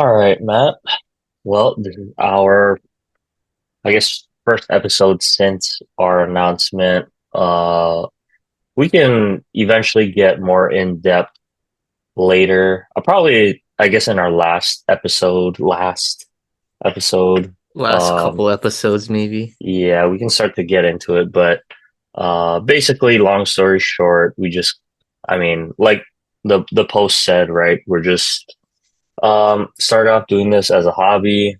All right, Matt. Well, this is our, I guess, first episode since our announcement. We can eventually get more in depth later. Probably, I guess, in our last episode. Last Um, couple episodes, maybe. yeah, we can start to get into it, but basically, long story short, I mean, like the post said, right? We're just started off doing this as a hobby.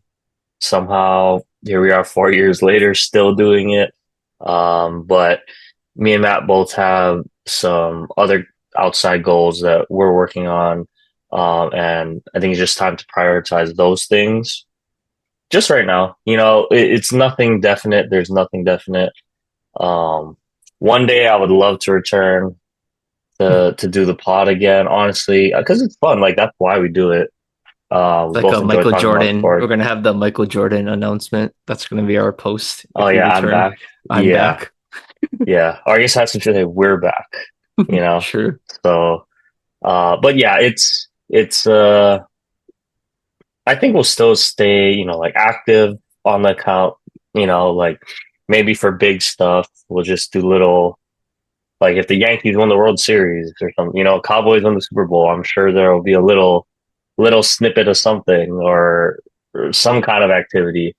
Somehow here we are 4 years later, still doing it. But me and Matt both have some other outside goals that we're working on. And I think it's just time to prioritize those things just right now. It's nothing definite. There's nothing definite. Um, one day I would love to return to do the pod again, honestly, because it's fun. Like that's why we do it. We Like a both enjoy Michael talking about Jordan. We're sports. gonna have the Michael Jordan announcement. That's gonna be our post Oh if we yeah, I'm return. back. I'm Yeah, back. yeah. Or I guess I have to say we're back, you know. Sure. So, but yeah, it's I think we'll still stay, like active on the account, like maybe for big stuff, we'll just do little like if the Yankees won the World Series or something, Cowboys won the Super Bowl, I'm sure there will be a little snippet of something or some kind of activity.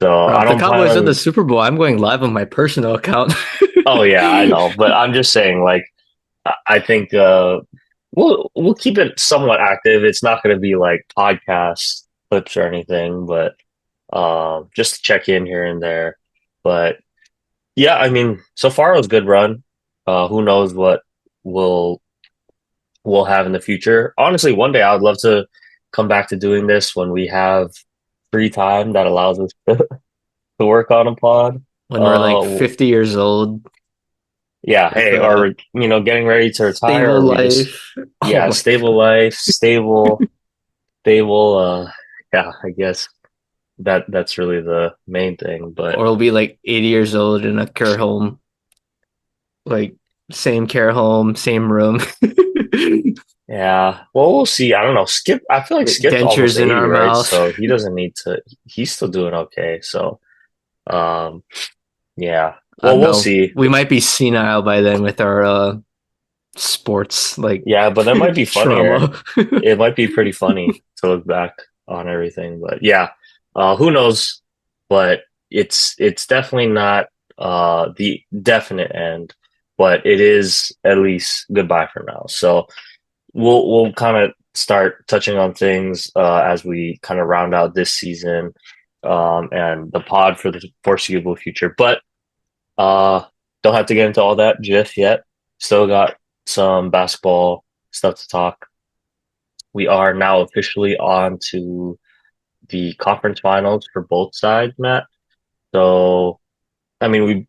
So Bro, I if the don't plan Cowboys win the on. Super Bowl, I'm going live on my personal account. Oh yeah, I know, but I'm just saying, like, I think we'll keep it somewhat active. It's not going to be like podcast clips or anything, but just to check in here and there. But yeah, I mean, so far it was a good run. Who knows what we'll we'll have in the future? Honestly, one day I would love to come back to doing this when we have free time that allows us to work on a pod. When we're like Uh, 50 years old yeah, with hey, a or getting ready to retire, stable or we just life. Oh yeah, my stable life, stable. Yeah, I guess that's really the main thing. But Or we'll be like 80 years old in a care home, like same care home, same room. yeah, well, we'll see. I don't know. Skip, I feel like Skip's almost Dentures in 80, our right? mouth. So he doesn't need to. He's still doing okay. So, um, yeah. I Well, don't we'll know. see. We might be senile by then with our sports like Yeah, but that might be funnier. trauma. It might be pretty funny to look back on everything. But yeah, who knows? But it's definitely not the definite end, but it is at least goodbye for now. So we'll kind of start touching on things as we kind of round out this season and the pod for the foreseeable future. But uh, don't have to get into all that just yet. Still got some basketball stuff to talk. We are now officially on to the conference finals for both sides, Matt. So, I mean, we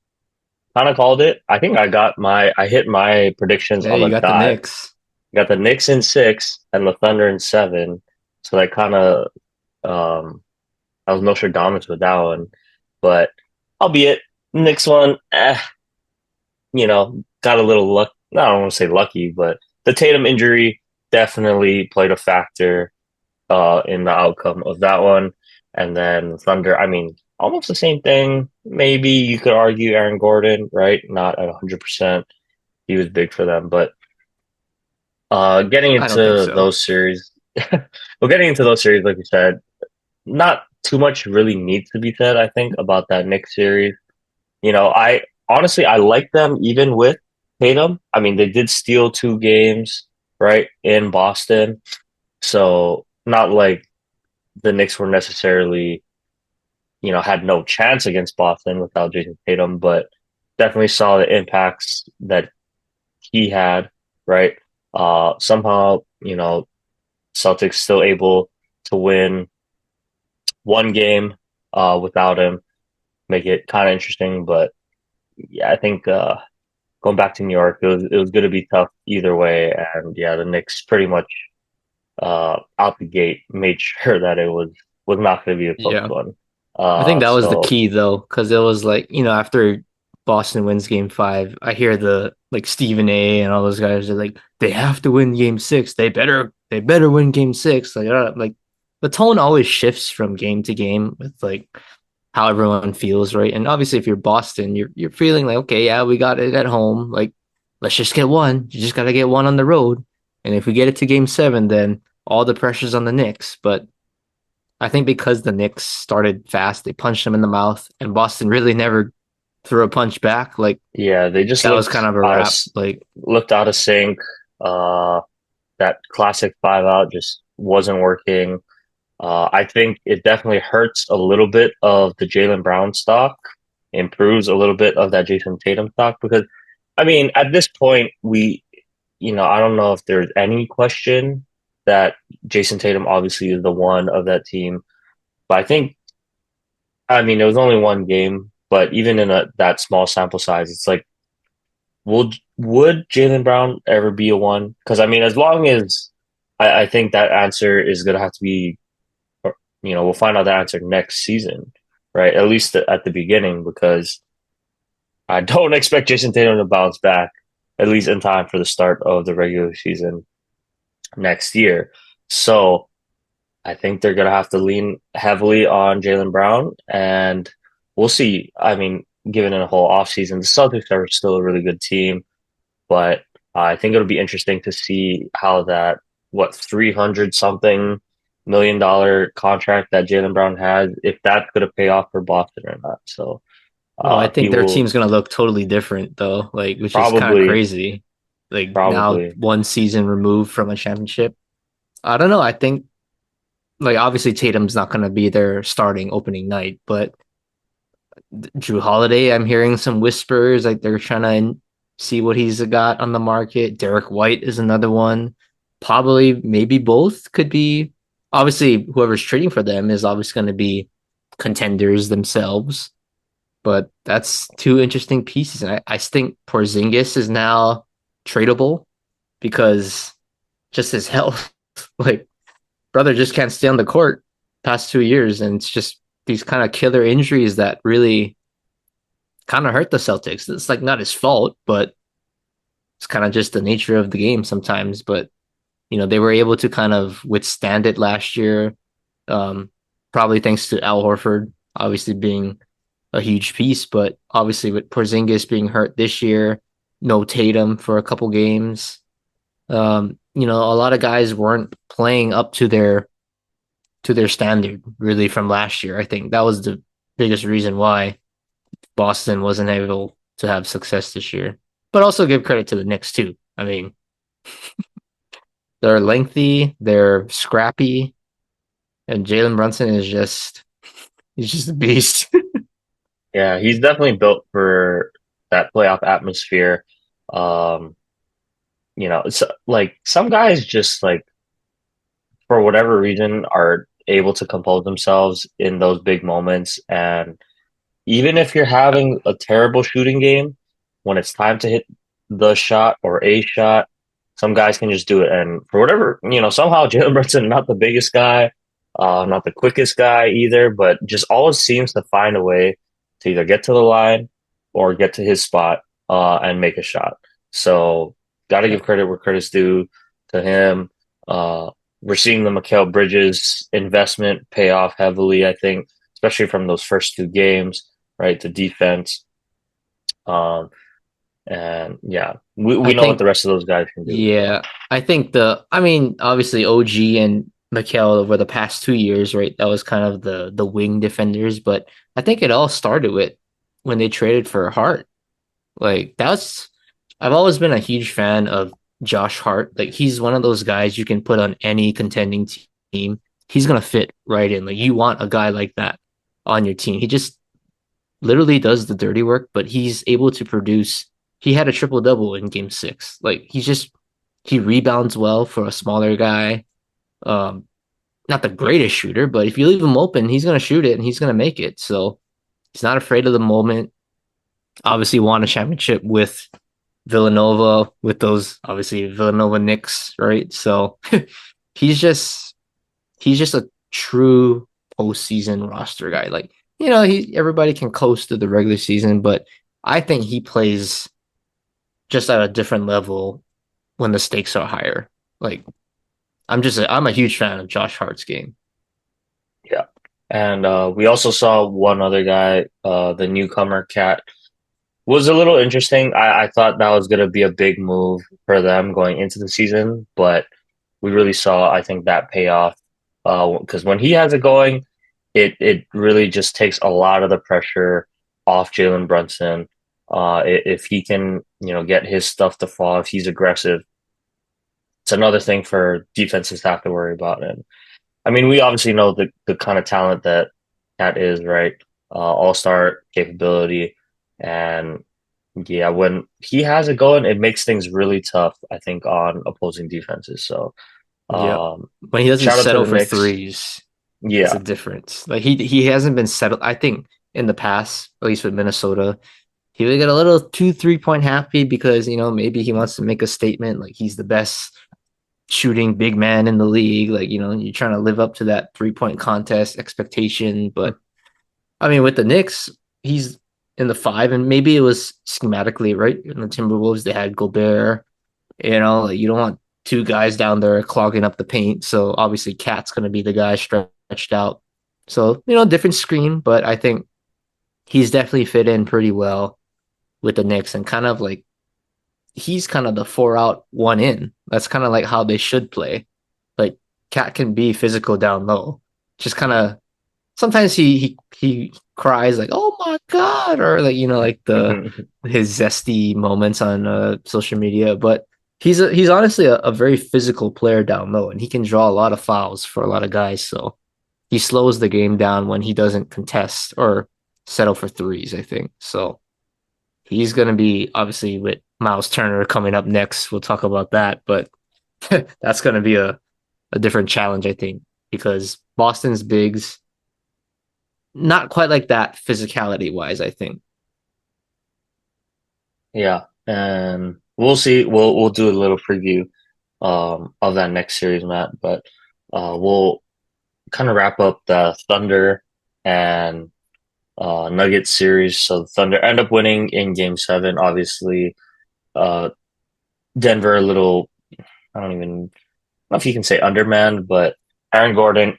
kind of called it. I think I hit my predictions Yeah, on you the got the dot. Knicks. Got the Knicks in six and the Thunder in seven. So that kind of, I was Nostradamus with that one. But albeit, Knicks one, got a little luck. I don't want to say lucky, but the Tatum injury definitely played a factor in the outcome of that one. And then Thunder, I mean, almost the same thing. Maybe you could argue Aaron Gordon, right? Not at 100%. He was big for them, but getting I don't think into so. those series, well, getting into those series, like you said, not too much really needs to be said, I think, about that Knicks series. I honestly I like them even with Tatum. I mean, they did steal two games, right, in Boston. So not like the Knicks were necessarily, had no chance against Boston without Jason Tatum, but definitely saw the impacts that he had, right? Somehow, Celtics still able to win one game without him, make it kind of interesting. But yeah, I think going back to New York, it was going to be tough either way. And yeah, the Knicks pretty much out the gate made sure that it was not going to be a close Yeah. one. I think that was the So key though, because it was like, after Boston wins game five, I hear the like Stephen A and all those guys are like, they have to win game six. They better win game six. Like the tone always shifts from game to game with like how everyone feels, right? And obviously, if you're Boston, you're feeling like, okay, yeah, we got it at home. Like, let's just get one. You just got to get one on the road. And if we get it to game seven, then all the pressure's on the Knicks. But I think because the Knicks started fast, they punched them in the mouth, and Boston really never threw a punch back. Like Yeah, they just that was kind of a wrap. Like, looked out of sync. Uh, that classic five out just wasn't working. I think it definitely hurts a little bit of the Jaylen Brown stock, improves a little bit of that Jason Tatum stock because, I mean, at this point, I don't know if there's any question that Jason Tatum obviously is the one of that team. But I mean, it was only one game, but even in that small sample size, it's like, would Jaylen Brown ever be a one? Because I mean, as long as I think that answer is going to have to be, we'll find out the answer next season, right? At least at the beginning, because I don't expect Jason Tatum to bounce back, at least in time for the start of the regular season next year. So I think they're going to have to lean heavily on Jaylen Brown, and we'll see. I mean, given a whole offseason, the Celtics are still a really good team, but I think it'll be interesting to see how what, 300 something $1 million contract that Jaylen Brown has, if that's going to pay off for Boston or not. So well, I he think their will team's gonna look totally different though, like which is kind of probably, crazy. Like now, probably, one season removed from a championship. I don't know. I think like obviously Tatum's not gonna be their starting opening night, but Drew Holiday, I'm hearing some whispers like they're trying to see what he's got on the market. Derek White is another one. Probably, maybe both could be. Obviously, whoever's trading for them is obviously going to be contenders themselves. But that's two interesting pieces. And I think Porzingis is now tradable because just his health, like brother just can't stay on the court past 2 years. And it's just these kind of killer injuries that really kind of hurt the Celtics. It's like not his fault, but it's kind of just the nature of the game sometimes. But they were able to kind of withstand it last year. Um, Probably thanks to Al Horford, obviously being a huge piece, but obviously with Porzingis being hurt this year, no Tatum for a couple games. A lot of guys weren't playing up to their standard really from last year. I think that was the biggest reason why Boston wasn't able to have success this year. But also give credit to the Knicks too. I mean, they're lengthy, they're scrappy, and Jalen Brunson is just he's just a beast. yeah, he's definitely built for that playoff atmosphere. Um, it's like some guys just like for whatever reason are able to compose themselves in those big moments. And even if you're having a terrible shooting game, when it's time to hit the shot or a shot, some guys can just do it. And for whatever, somehow Jalen Brunson, not the biggest guy, not the quickest guy either, but just always seems to find a way to either get to the line or get to his spot and make a shot. So got to Yeah. give credit where credit's due to him. Uh, we're seeing the Mikal Bridges investment pay off heavily, I think, especially from those first two games, right? The defense. Um, and yeah, I we know what think the rest of those guys can do. So yeah, I think I mean, obviously OG and Mikel over the past 2 years, right? That was kind of the wing defenders, but I think it all started with when they traded for Hart. Like that's I've always been a huge fan of Josh Hart. Like he's one of those guys you can put on any contending team. He's gonna fit right in. Like you want a guy like that on your team. He just literally does the dirty work, but he's able to produce. He had a triple double in game six. Like he rebounds well for a smaller guy. Um, Not the greatest shooter, but if you leave him open, he's gonna shoot it and he's gonna make it. So he's not afraid of the moment. Obviously won a championship with Villanova with those obviously Villanova Knicks, right? So he's just he's just a true postseason roster guy. Like, he everybody can coast to the regular season, but I think he plays just at a different level when the stakes are higher. Like, I'm a huge fan of Josh Hart's game. And we also saw one other guy, the newcomer Cat, was a little interesting. I thought that was going to be a big move for them going into the season, but we really saw, I think, that payoff. Because when he has it going, it really just takes a lot of the pressure off Jalen Brunson. If he can, get his stuff to fall, if he's aggressive, it's another thing for defenses to have to worry about. And I mean, we obviously know the kind of talent that Cat is, right? All-star capability, and yeah, when he has it going, it makes things really tough, I think, on opposing defenses. So, Yep. um, When he doesn't shout out to settle the for Knicks. threes, it's a Yeah. difference. Like he hasn't been settled. I think in the past, at least with Minnesota, he would get a little 2 3 point happy because maybe he wants to make a statement like he's the best shooting big man in the league. Like you're trying to live up to that 3 point contest expectation. But I mean, with the Knicks, he's in the five, and maybe it was schematically right. In the Timberwolves, they had Gobert. Like you don't want two guys down there clogging up the paint. So obviously, Cat's going to be the guy stretched out. So different screen, but I think he's definitely fit in pretty well with the Knicks, and kind of like he's kind of the 4 out, 1 in. That's kind of like how they should play. Like Cat can be physical down low. Just kind of sometimes he cries like "Oh my god," or like like the his zesty moments on social media. But he's honestly a very physical player down low, and he can draw a lot of fouls for a lot of guys. So he slows the game down when he doesn't contest or settle for threes. I think so. He's going to be obviously with Miles Turner coming up next. We'll talk about that, but that's going to be a different challenge, I think, because Boston's bigs not quite like that physicality wise, I think. Yeah, and we'll see. We'll do a little preview of that next series, Matt. But we'll kind of wrap up the Thunder and Nuggets series. So the Thunder end up winning in Game 7. Obviously, uh, Denver a little. I don't even know if you can say undermanned, but Aaron Gordon,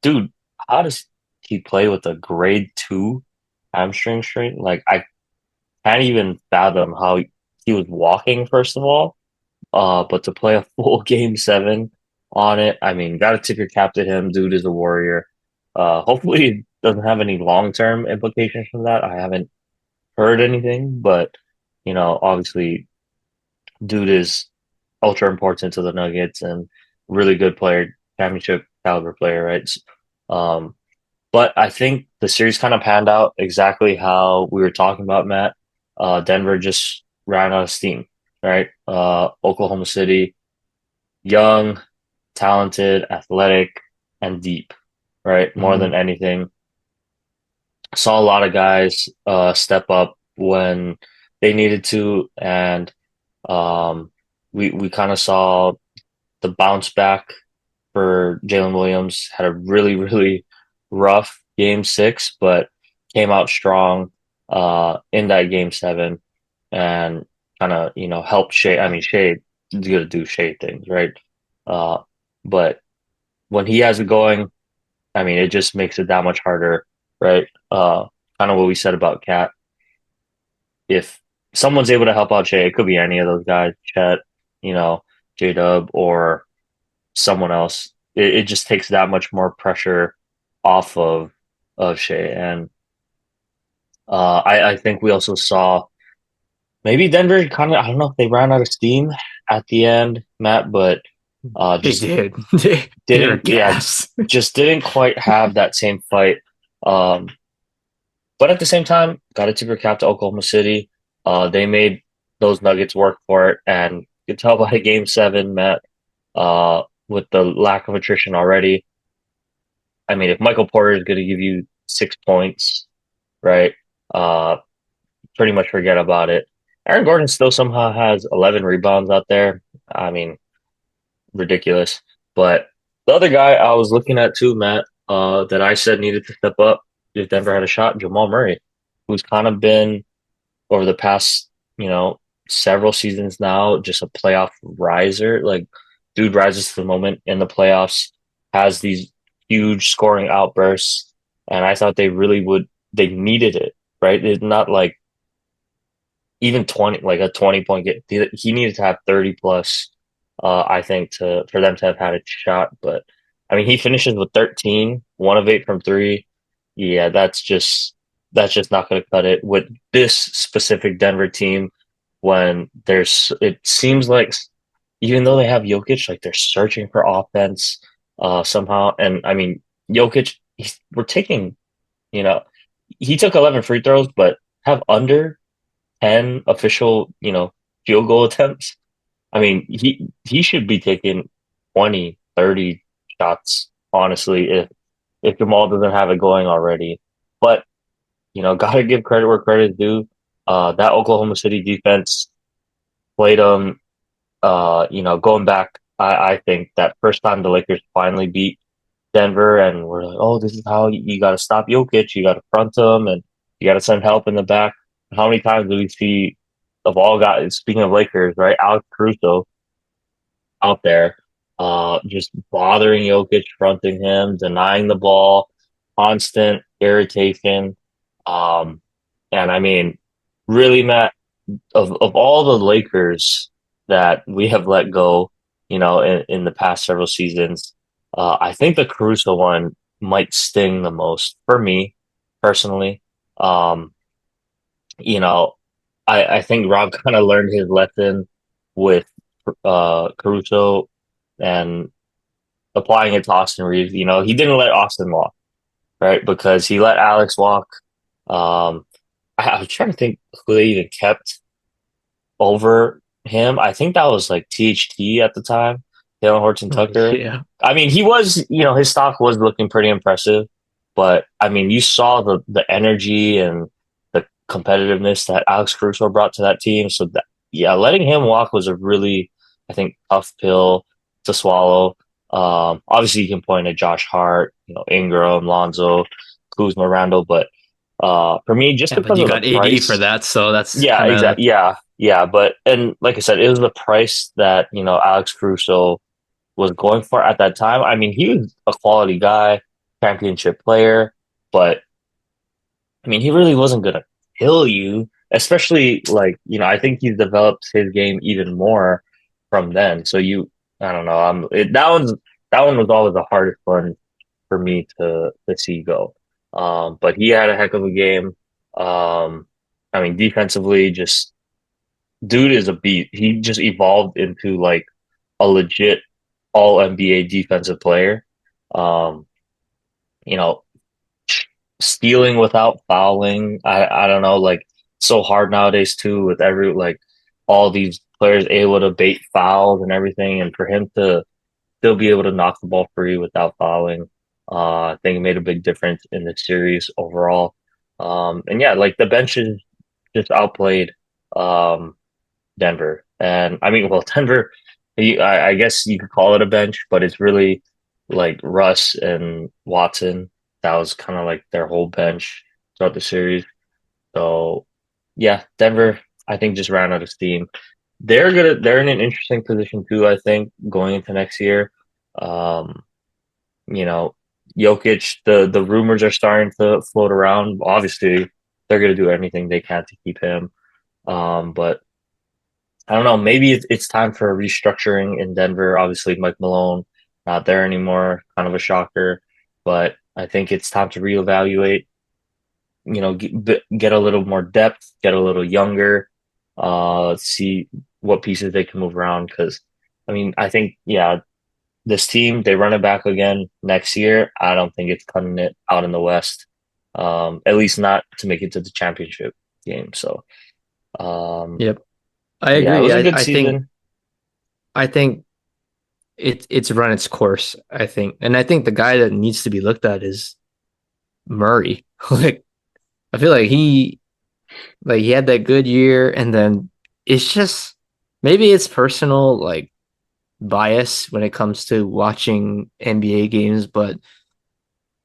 dude, how does he play with a grade 2 hamstring strain? Like I can't even fathom how he was walking, first of all. But to play a full Game 7 on it, I mean, gotta tip your cap to him. Dude is a warrior. Hopefully it doesn't have any long-term implications from that. I haven't heard anything, but obviously dude is ultra important to the Nuggets and really good player, championship caliber player, right? Um, but I think the series kind of panned out exactly how we were talking about, Matt. Denver just ran out of steam, right? Oklahoma City, young, talented, athletic, and deep, right? More than Mm-hmm. anything. Saw a lot of guys step up when they needed to, and um, we kind of saw the bounce back for Jalen Williams. Had a really, really rough Game 6, but came out strong in that Game 7 and kind of, helped Shea. I mean, Shea is going to do Shea things, right? Uh, but when he has it going, I mean, it just makes it that much harder, right? Kind of what we said about Cat. If someone's able to help out Shea, it could be any of those guys, Chet, J Dub, or someone else. It just takes that much more pressure off of Shea. And I think we also saw maybe Denver kind of, I don't know if they ran out of steam at the end, Matt, but They just did. They were didn't, yeah, gas. just didn't quite have that same fight. Um, but at the same time, got a tip cap to Oklahoma City. They made those Nuggets work for it, and you can tell by Game 7, Matt, with the lack of attrition already. I mean, if Michael Porter is going to give you 6 points, right? Uh, pretty much forget about it. Aaron Gordon still somehow has 11 rebounds out there. I mean, ridiculous. But the other guy I was looking at too, Matt, that I said needed to step up if Denver had a shot, Jamal Murray, who's kind of been over the past, several seasons now, just a playoff riser. Like, dude rises to the moment in the playoffs, has these huge scoring outbursts. and I thought they really would. They needed it, right? It's not like even 20, like a 20-point game. He needed to have 30 plus, I think, to for them to have had a shot. But I mean, he finishes with 13, 1 of 8 from three. Yeah, that's just not going to cut it with this specific Denver team. When it seems like even though they have Jokic, like they're searching for offense, somehow. And I mean, Jokic, we're taking, you know, he took 11 free throws, but have under 10 official, field goal attempts. I mean, he should be taking 20, 30 shots, honestly, if Jamal doesn't have it going already. But, gotta give credit where credit is due. That Oklahoma City defense played them, going back, I think that first time the Lakers finally beat Denver and we're like, oh, this is how you got to stop Jokic. You got to front him and you got to send help in the back. How many times do we see of all guys, speaking of Lakers, right? Alex Caruso out there, just bothering Jokic, fronting him, denying the ball, constant irritation. Um, and I mean, really, Matt, of all the Lakers that we have let go, in the past several seasons, I think the Caruso one might sting the most for me personally. Um, you know, I think Rob kind of learned his lesson with Caruso and applying it to Austin Reeves. He didn't let Austin walk, right? Because he let Alex walk. Um, I was trying to think who they even kept over him. I think that was like THT at the time, Taylor Horton Tucker. Yeah. I mean, he was, his stock was looking pretty impressive, but I mean, you saw the energy and the competitiveness that Alex Caruso brought to that team. So that, yeah, letting him walk was a really, I think, tough pill to swallow. Obviously, you can point at Josh Hart, Ingram, Lonzo, Kuzma, Randle, but for me, just Yeah, but because you of the got AD for price. that, so that's Yeah, kind of exactly. Yeah, yeah. But and like I said, it was the price that Alex Caruso was going for at that time. I mean, he was a quality guy, championship player, but I mean, he really wasn't gonna kill you. Especially like I think he's developed his game even more from then. So I don't know. That one was always the hardest one for me to see go. But he had a heck of a game. I mean, defensively, just dude is a beat. He just evolved into like a legit all NBA defensive player. Um, you know, stealing without fouling. I don't know, like so hard nowadays too with like all these players able to bait fouls and everything, and for him to still be able to knock the ball free without fouling, I think it made a big difference in the series overall. And yeah, like the bench is just outplayed. Um, Denver. And I mean, well, Denver, I guess you could call it a bench, but it's really like Russ and Watson. That was kind of like their whole bench throughout the series. So yeah, Denver, I think just ran out of steam. They're in an interesting position too, I think, going into next year. Um, you know, Jokic, the rumors are starting to float around. Obviously, they're gonna do anything they can to keep him. But I don't know. Maybe it's time for a restructuring in Denver. Obviously, Mike Malone not there anymore. Kind of a shocker, but I think it's time to reevaluate. Get a little more depth, get a little younger, see what pieces they can move around. Because, I mean, I think yeah, this team they run it back again next year. I don't think it's cutting it out in the West. At least not to make it to the championship game. So, um, yep. I yeah, it agree. was a I, good I think season. I think it's run its course, I think. And I think the guy that needs to be looked at is Murray. Like I feel like he had that good year and then it's just maybe it's personal like bias when it comes to watching NBA games, but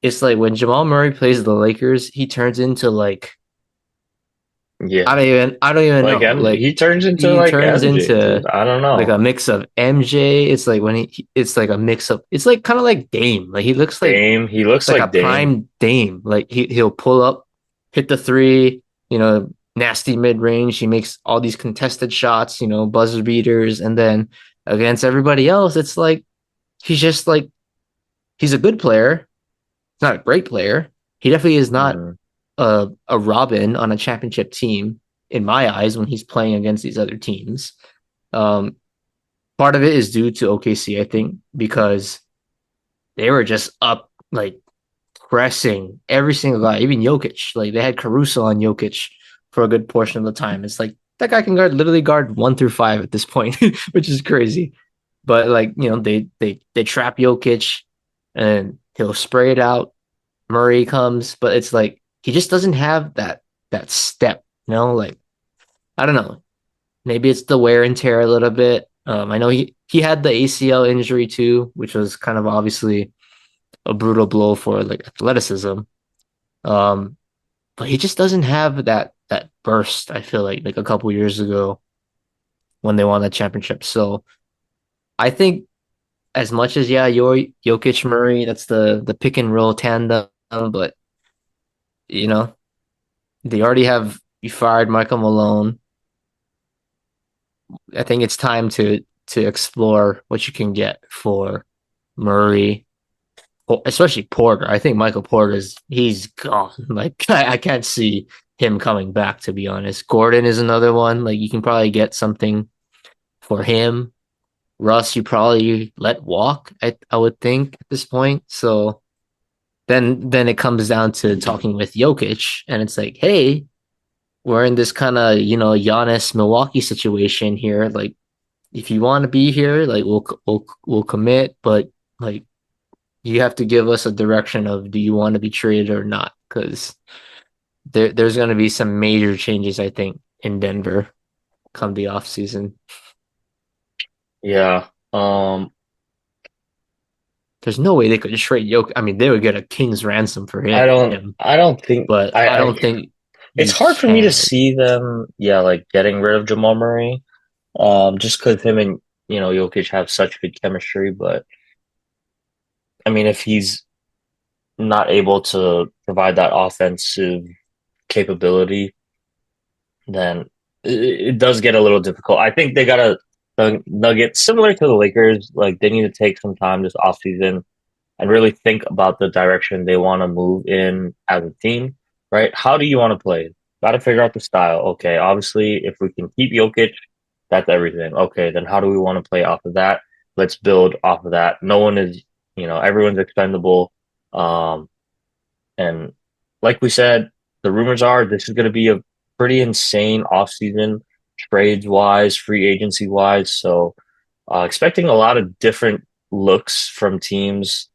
it's like when Jamal Murray plays the Lakers, he turns into like Yeah, I don't even like know. Like he turns into he like turns MJ, dude. into I don't like know. a mix of MJ. It's like when it's like a mix of, it's like kind of like Dame. Like he looks Dame, he looks like a like Dame. prime Dame. Like he'll pull up, hit the three, nasty mid range. He makes all these contested shots, buzzer beaters, and then against everybody else, it's like he's just like he's a good player. He's not a great player. He definitely is not Mm, a Robin on a championship team in my eyes when he's playing against these other teams. Um, Part of it is due to OKC, I think, because they were just up like pressing every single guy, even Jokic. Like they had Caruso on Jokic for a good portion of the time. It's like that guy can literally guard 1 through 5 at this point, which is crazy. But like they trap Jokic and he'll spray it out. Murray comes, but it's like he just doesn't have that step. Like I don't know. Maybe it's the wear and tear a little bit. I know he had the ACL injury too, which was kind of obviously a brutal blow for like athleticism. Um, but he just doesn't have that burst. I feel like a couple years ago when they won the championship. So I think as much as your Jokic Murray, that's the pick and roll tandem, but you know they already have you fired Michael Malone. I think it's time to explore what you can get for Murray, especially Porter. I think Michael Porter he's gone. Like I can't see him coming back, to be honest. Gordon is another one. Like you can probably get something for him. Russ, you probably let walk, I would think at this point. So then it comes down to talking with Jokic, and it's like, hey, we're in this kind of Giannis Milwaukee situation here. Like if you want to be here, like we'll commit, but like you have to give us a direction of do you want to be traded or not? Because there's going to be some major changes, I think, in Denver come the off season. yeah. There's no way they could trade Yoke. I mean, they would get a king's ransom for him, I don't think but I don't think it's you hard for me to can. see them, yeah, like getting rid of Jamal Murray. Just because him and Jokic have such good chemistry. But I mean, if he's not able to provide that offensive capability, then it does get a little difficult. I think they got a nugget similar to the Lakers. Like they need to take some time this offseason and really think about the direction they want to move in as a team, right? How do you want to play? Got to figure out the style. Okay, obviously, if we can keep Jokic, that's everything. Okay, then how do we want to play off of that? Let's build off of that. No one is, everyone's expendable. Um, and like we said, the rumors are this is going to be a pretty insane offseason, trades wise, free agency wise. So, expecting a lot of different looks from teams,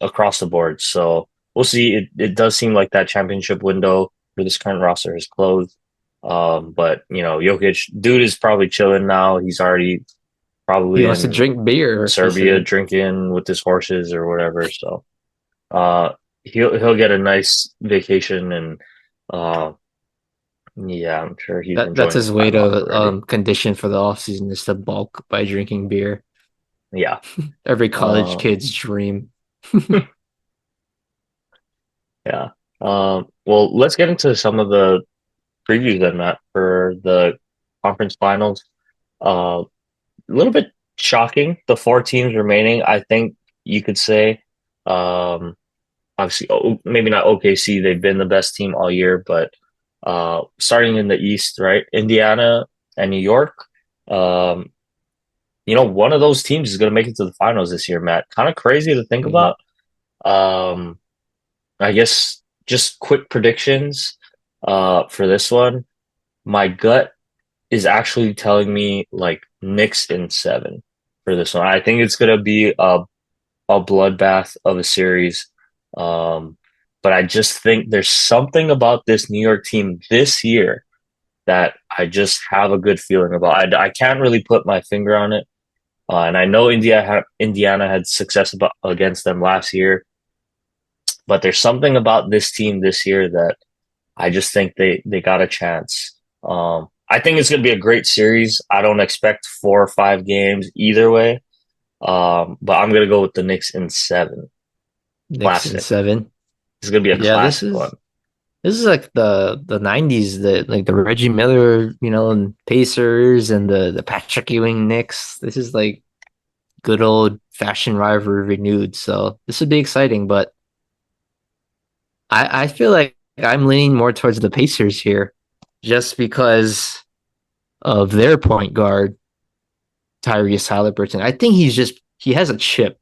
across the board. So we'll see. It does seem like that championship window for this current roster is closed. But Jokic, dude is probably chilling now. He's already He probably wants to in drink beer, he Serbia said. drinking with his horses or whatever. So uh, he'll get a nice vacation and uh, yeah, I'm sure he's That's enjoying his his way time off to already. condition for the off season is to bulk by drinking beer. Yeah. Every college Uh, kid's dream. yeah. Well, let's get into some of the previews then, Matt, for the conference finals. A little bit shocking. The four teams remaining, I think you could say. Um, Obviously, maybe not OKC. They've been the best team all year, but starting in the East, right? Indiana and New York. Um, one of those teams is going to make it to the finals this year, Matt. Kind of crazy to think Mhm. about. Um, I guess just quick predictions for this one. My gut is actually telling me like Knicks in seven for this one. I think it's gonna be a bloodbath of a series. Um, but I just think there's something about this New York team this year that I just have a good feeling about. I can't really put my finger on it. And I know Indiana had success against them last year, but there's something about this team this year that I just think they got a chance. I think it's gonna be a great series. I don't expect 4 or 5 games either way. But I'm gonna go with the Knicks in 7. Knicks in Classic. 7. It's gonna be a Yeah, classic one. this is like the 90s, like the Reggie Miller, and Pacers and the Patrick Ewing Knicks. This is like good old fashioned rivalry renewed. So this would be exciting, but I feel like I'm leaning more towards the Pacers here just because of their point guard, Tyrese Halliburton. I think he has a chip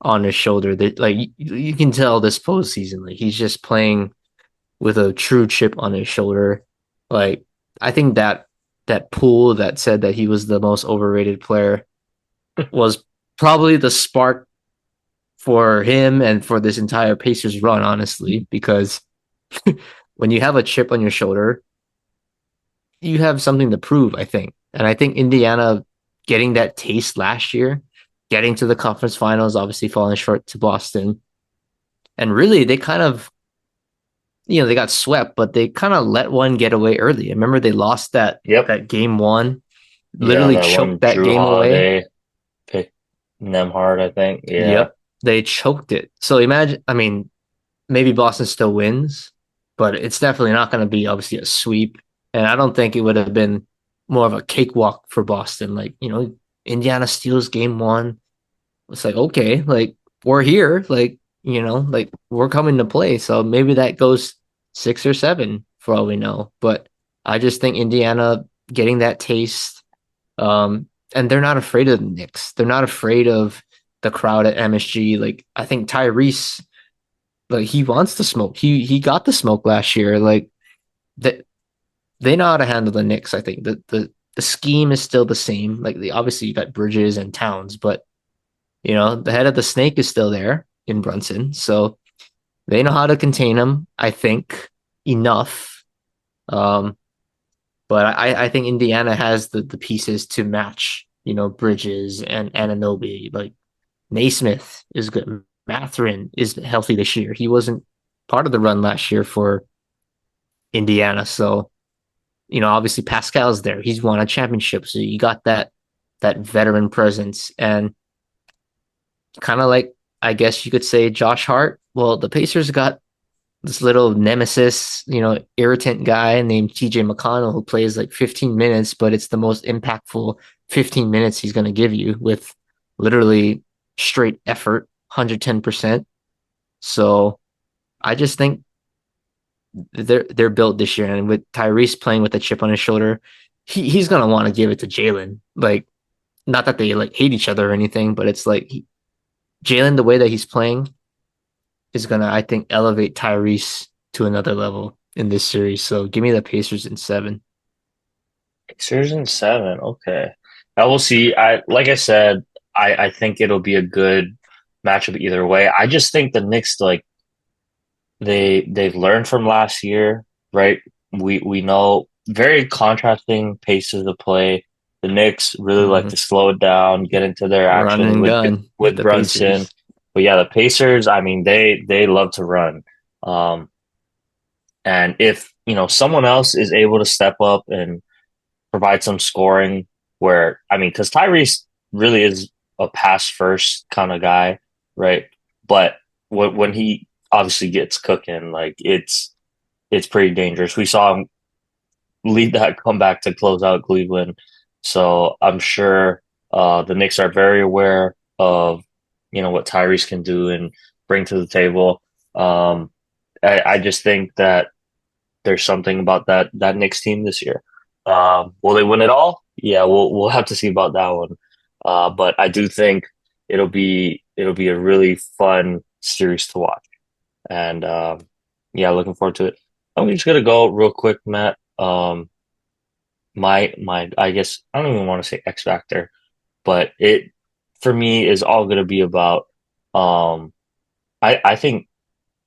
on his shoulder that like you can tell this postseason. Like he's just playing with a true chip on his shoulder. Like I think that pool that said that he was the most overrated player was probably the spark for him and for this entire Pacers run, honestly, because when you have a chip on your shoulder, you have something to prove, I think. And I think Indiana getting that taste last year, getting to the conference finals, obviously falling short to Boston. And really, they kind of, they got swept, but they kind of let one get away early. I remember they lost Yep. that game one, Yeah, literally that choked one that Drew game away. Holiday picked them hard, I think. Yeah. Yep. They choked it. So imagine, I mean, maybe Boston still wins, but it's definitely not going to be obviously a sweep. And I don't think it would have been more of a cakewalk for Boston. Like, Indiana steals game one. It's like, okay, like we're here. Like, like we're coming to play. So maybe that goes 6 or 7 for all we know. But I just think Indiana getting that taste, and they're not afraid of the Knicks. They're not afraid of the crowd at MSG. Like, I think Tyrese, like he wants the smoke. He got the smoke last year. Like that they know how to handle the Knicks. I think the scheme is still the same. Like obviously you got Bridges and Towns, but the head of the snake is still there in Brunson. So they know how to contain him. I think enough. Um, but I think Indiana has the pieces to match. Bridges and Anunoby. Like Naismith is good. Matherin is healthy this year. He wasn't part of the run last year for Indiana. So, obviously Pascal's there. He's won a championship. So you got that veteran presence and kind of like I guess you could say Josh Hart. Well, the Pacers got this little nemesis, irritant guy named TJ McConnell who plays like 15 minutes, but it's the most impactful 15 minutes he's going to give you with literally straight effort, 110%. So I just think they're built this year, and with Tyrese playing with a chip on his shoulder, he's gonna want to give it to Jalen. Like, not that they like hate each other or anything, but it's like Jalen, the way that he's playing, is gonna, I think, elevate Tyrese to another level in this series. So give me the Pacers in 7. Sixers in 7. Okay. I will see. Like I said, I think it'll be a good matchup either way. I just think the Knicks like they've learned from last year, right? We know very contrasting paces of play. The Knicks really like Mm-hmm. to slow it down, get into their Run action and with gun with with the Brunson. Pacers. But yeah, the Pacers, I mean, they love to run. Um, and if, someone else is able to step up and provide some scoring where, I mean, because Tyrese really is a pass first kind of guy, right? But when he obviously gets cooking, like it's pretty dangerous. We saw him lead that comeback to close out Cleveland. So I'm sure the Knicks are very aware of, what Tyrese can do and bring to the table. Um, I just think that there's something about that Knicks team this year. Will they win it all? Yeah, we'll have to see about that one. But I do think it'll be a really fun series to watch, and yeah, looking forward to it. I'm just gonna go real quick, Matt. My I guess I don't even want to say X factor, but it for me is all gonna be about um I think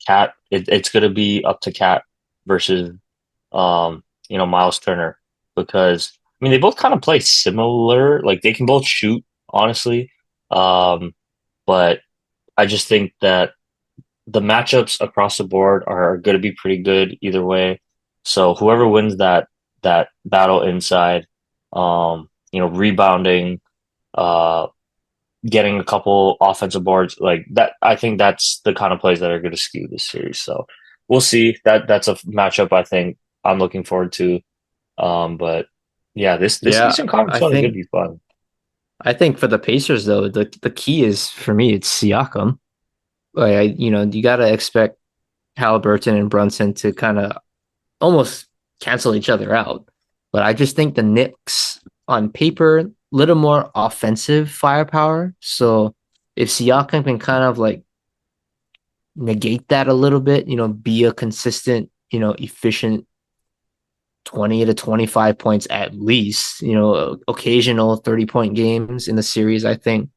Cat it's gonna be up to Cat versus Miles Turner because I mean they both kind of play similar, like they can both shoot, honestly. Um, but I just think that the matchups across the board are going to be pretty good either way. So whoever wins that battle inside, rebounding, uh, getting a couple offensive boards like that, I think that's the kind of plays that are going to skew this series. So we'll see. That's a matchup I think I'm looking forward to. But yeah, this Yeah, Eastern Conference I one is going think to be fun. I think for the Pacers though, the key is for me it's Siakam. Like you got to expect Halliburton and Brunson to kind of almost cancel each other out. But I just think the Knicks on paper, a little more offensive firepower. So if Siakam can kind of like negate that a little bit, be a consistent, efficient 20 to 25 points at least, occasional 30-point games in the series, I think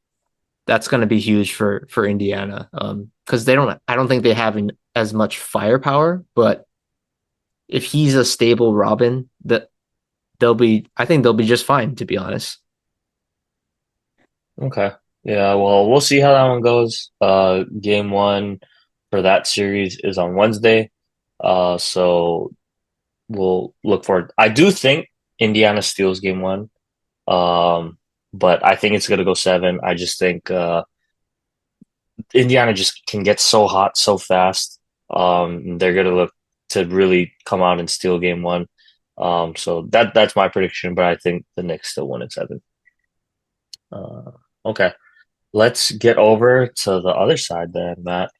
that's going to be huge for Indiana. Because I don't think they have as much firepower, but if he's a stable Robin, I think they'll be just fine, to be honest. Okay. Yeah, well, we'll see how that one goes. Game one for that series is on Wednesday. So we'll look forward. I do think Indiana steals game one. But I think it's gonna go seven. I just think Indiana just can get so hot so fast. They're gonna look to really come out and steal game one. So that's my prediction, but I think the Knicks still win in seven. Uh, okay. Let's get over to the other side then, Matt.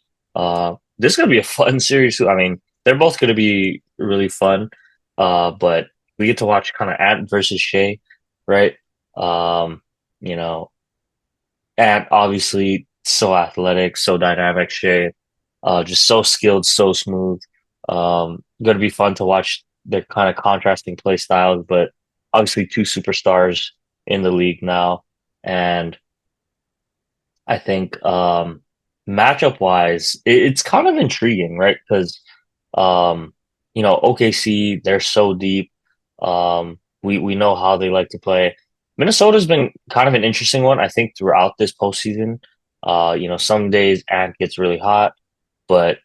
This is gonna be a fun series too. I mean, they're both gonna be really fun. But we get to watch kind of Ant versus Shea, right? Um, you know, Ant obviously so athletic, so dynamic, Shea, just so skilled, so smooth. Gonna be fun to watch their kind of contrasting play styles, but obviously two superstars in the league now. And I think matchup wise, it's kind of intriguing, right? Because OKC, they're so deep. We know how they like to play. Minnesota's been kind of an interesting one, I think, throughout this postseason. Some days Ant gets really hot, but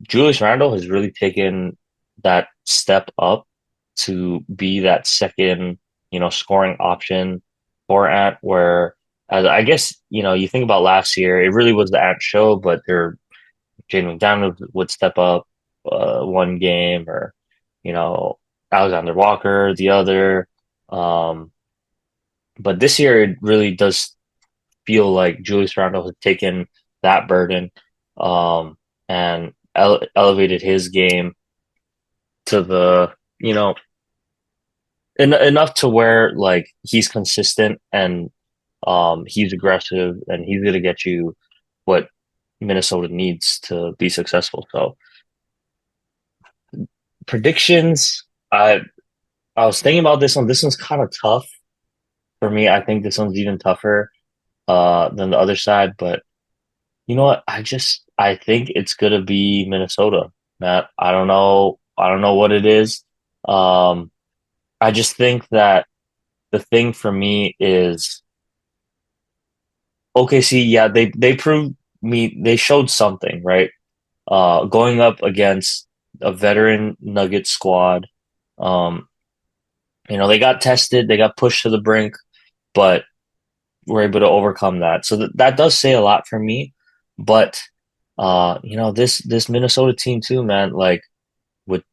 Julius Randle has really taken that step up to be that second, scoring option for Ant, where as I guess, you think about last year, it really was the Ant show, but Jaden McDaniels would step up one game or, you know, Alexander Walker the other. Um, but this year it really does feel like Julius Randle has taken that burden and elevated his game to the, enough to where like he's consistent and he's aggressive and he's gonna get you what Minnesota needs to be successful. So predictions, I was thinking about this one. This one's kind of tough for me. I think this one's even tougher than the other side, but you know what? I think it's gonna be Minnesota, Matt. I don't know what it is. Um I just think that the thing for me is OKC, yeah, they proved me they showed something, right? Going up against a veteran Nugget squad. Um, they got tested, they got pushed to the brink, but were able to overcome that. So that does say a lot for me. But this Minnesota team too, man, like with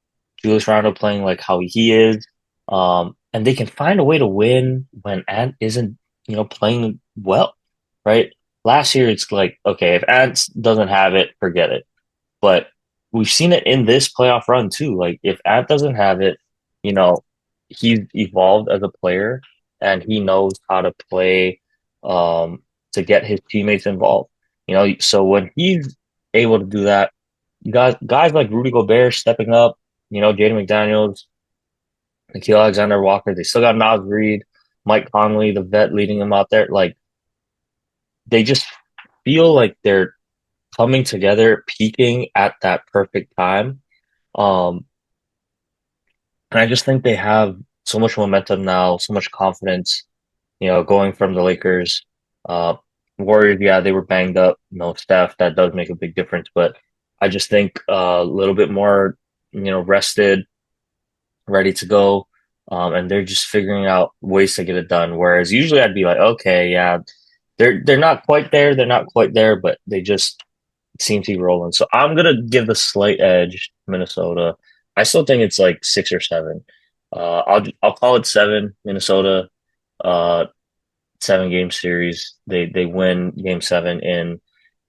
Julius Randle playing like how he is, and they can find a way to win when Ant isn't, playing well, right? Last year, it's like, okay, if Ant doesn't have it, forget it. But we've seen it in this playoff run too. Like if Ant doesn't have it, you know, he's evolved as a player and he knows how to play to get his teammates involved. So when he's able to do that, you guys like Rudy Gobert stepping up, Jaden McDaniels, Nikhil Alexander Walker, they still got Nas Reed, Mike Conley, the vet leading them out there. Like they just feel like they're coming together, peaking at that perfect time. Um, and I just think they have so much momentum now, so much confidence, going from the Lakers. Uh, Warriors, yeah, they were banged up, Steph, that does make a big difference, but I just think a little bit more, rested. ready to go. And they're just figuring out ways to get it done. Whereas usually I'd be like, okay, yeah, they're not quite there, they're not quite there, but they just seem to be rolling. So I'm gonna give the slight edge to Minnesota. I still think it's like 6 or 7. I'll call it 7. Minnesota, uh, 7 game series. They win game 7 in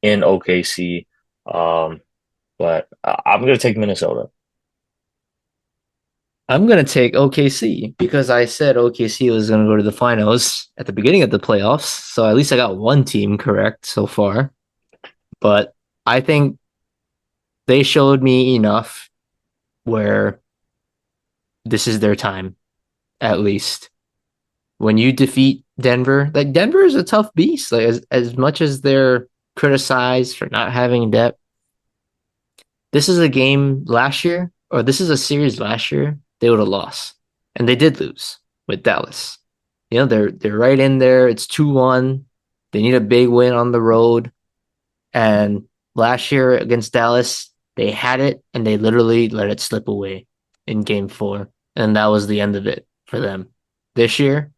OKC. Um, but I'm gonna take Minnesota. I'm gonna take OKC because I said OKC was gonna go to the finals at the beginning of the playoffs. So at least I got one team correct so far. But I think they showed me enough where this is their time, at least. When you defeat Denver, like Denver is a tough beast. Like as much as they're criticized for not having depth, this is a game last year, or this is a series last year, they would have lost. And they did lose with Dallas. You know, they're right in there. It's 2-1. They need a big win on the road. And last year against Dallas, they had it and they literally let it slip away in game 4. And that was the end of it for them. This year,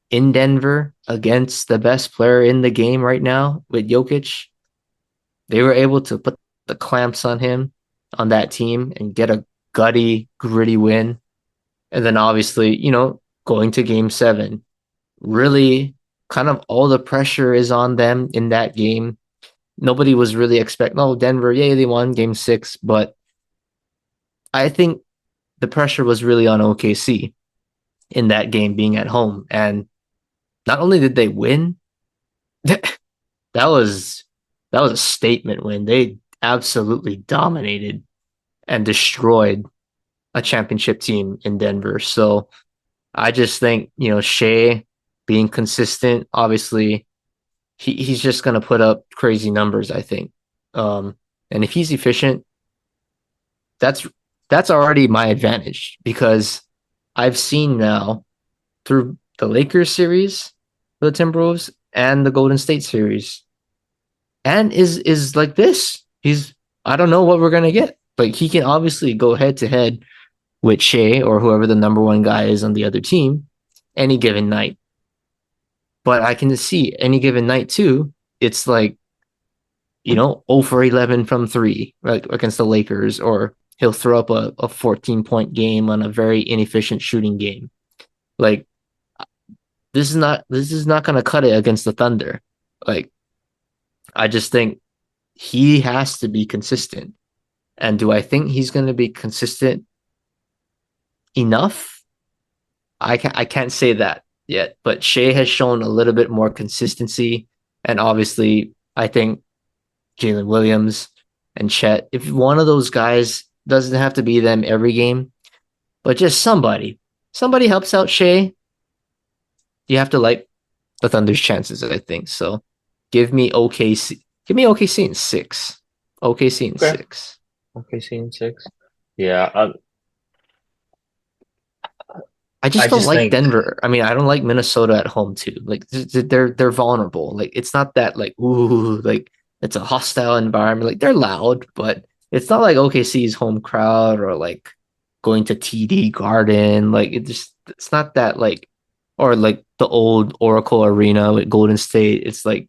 in Denver, against the best player in the game right now with Jokic, they were able to put the clamps on him on that team and get a gutty, gritty win. And then obviously, going to game 7, really kind of all the pressure is on them in that game. Nobody was really expecting, oh, Denver, yay, they won game 6. But I think the pressure was really on OKC in that game being at home. And not only did they win, that was that was a statement win. They absolutely dominated and destroyed a championship team in Denver. So I just think, Shea being consistent, obviously he's just gonna put up crazy numbers, I think. And if he's efficient, that's that's already my advantage because I've seen now through the Lakers series, the Timberwolves, and the Golden State series, and is like this. He's I don't know what we're gonna get. Like he can obviously go head to head with Shea or whoever the number one guy is on the other team any given night. But I can see any given night too. It's like 0 for 11 from three, like against the Lakers, or he'll throw up a 14-point game on a very inefficient shooting game. Like this is not gonna cut it against the Thunder. Like I just think he has to be consistent. And do I think he's gonna be consistent enough? I can't say that yet, but Shea has shown a little bit more consistency. And obviously I think Jalen Williams and Chet, if one of those guys doesn't have to be them every game, but just somebody helps out Shea, you have to like the Thunder's chances, I think. So give me OKC. Give me OKC in 6. OKC in Okay. 6. Okay, scene 6. Yeah, I I just don't just like think, Denver. I mean, I don't like Minnesota at home too. Like they're vulnerable. Like it's not that like ooh like it's a hostile environment. Like they're loud, but it's not like OKC's home crowd or like going to TD Garden. Like it's not that like or like the old Oracle Arena with Golden State. It's like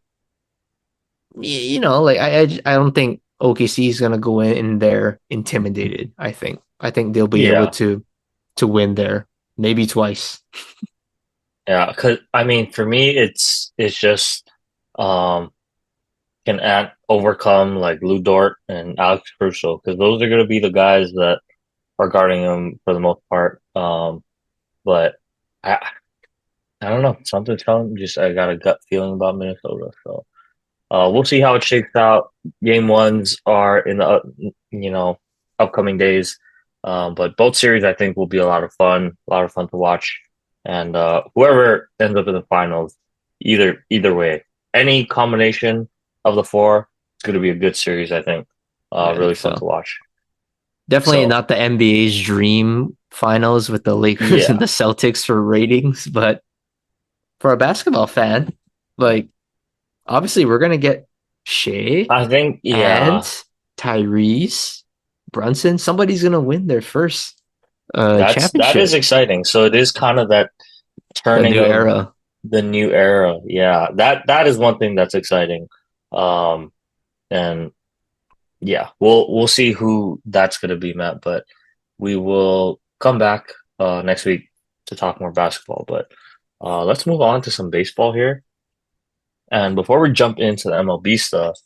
like I don't think OKC is gonna go in there intimidated. I think they'll be able yeah, to win there maybe twice. yeah. Cause I mean, for me, it's just um can overcome like Lou Dort and Alex Caruso because those are gonna be the guys that are guarding him for the most part. But I I don't know. Something's telling me just I got a gut feeling about Minnesota. So we'll see how it shakes out. Game ones are in the upcoming days. But both series I think will be a lot of fun to watch. And whoever ends up in the finals, either way, any combination of the four, it's going to be a good series. I think, I really think fun so. to watch. Definitely So not the NBA's dream finals with the Lakers and yeah, the Celtics for ratings, but for a basketball fan, like obviously we're gonna get Shea I think and yeah, Tyrese Brunson. Somebody's gonna win their first. That is Championship, exciting. So it is kind of that the turning new of era. the new era. Yeah, that is one thing that's exciting. Um, and yeah, we'll see who that's going to be, Matt. But we will come back next week to talk more basketball. But let's move on to some baseball here. And before we jump into the MLB stuff,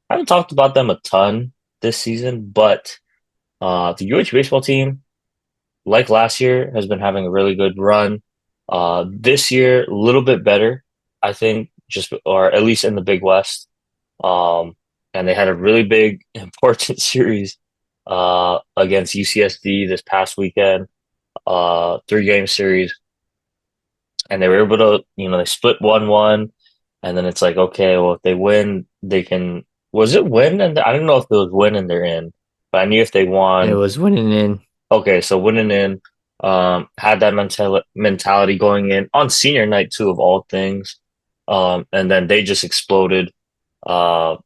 I haven't talked about them a ton this season, but the UH baseball team, like last year, has been having a really good run. This year, a little bit better, I think, just or at least in the Big West. Um, and they had a really big, important series against UCSD this past weekend, 3 game series, and they were able to, they split 1-1, and then it's like, okay, well, if they win, they can. Was it win? And I don't know if it was win and they're in, but I knew if they It won, was winning in. okay, so winning in, had that mentality going in on senior night too, of all things, and then they just exploded. Uh,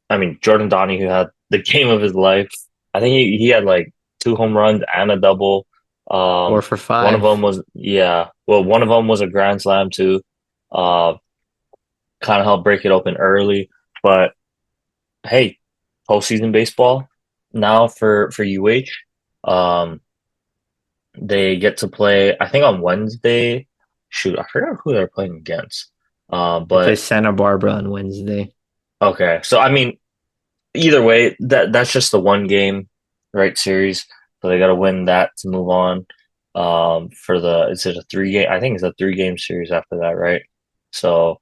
I mean, Jordan Donahue had the game of his life. I think he had like 2 home runs and a double. Four for One of them five. was, yeah, well, one of them was a grand slam too. Uh, kind of helped break it open early. But hey, postseason baseball now for UH. Um, they get to play, I think on Wednesday. Shoot, I forgot who they're playing against. They play But Santa Barbara on Wednesday. okay, so I mean, either way, that's just the 1 game, right, series. So they got to win that to move on. For the is it a 3 game? I think it's a 3 game series after that, right? So,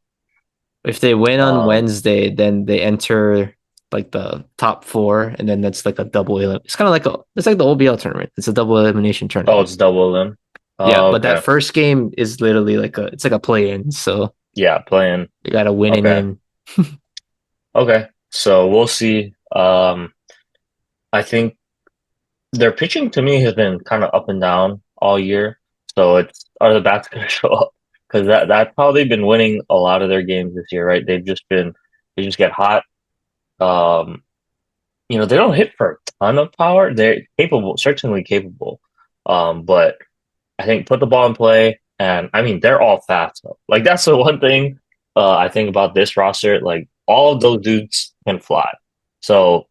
If they win on um, Wednesday, then they enter like the top four, and then that's like a double. It's kind of like it's like the OBL tournament. It's a double elimination oh, tournament. it's double then. Yeah, Oh, but that okay, first game is literally like it's like a play in. So yeah, playing. you got to win and Okay, in. okay. So we'll see. I think their pitching to me has been kind of up and down all year. So it's are the bats going to show up? Because that's how they've been winning a lot of their games this year, right? They just get hot. Um, they don't hit for a ton of power. They're capable, certainly capable. But I think put the ball in play, and I mean they're all fast. Like that's the one thing I think about this roster. Like all of those dudes can fly. So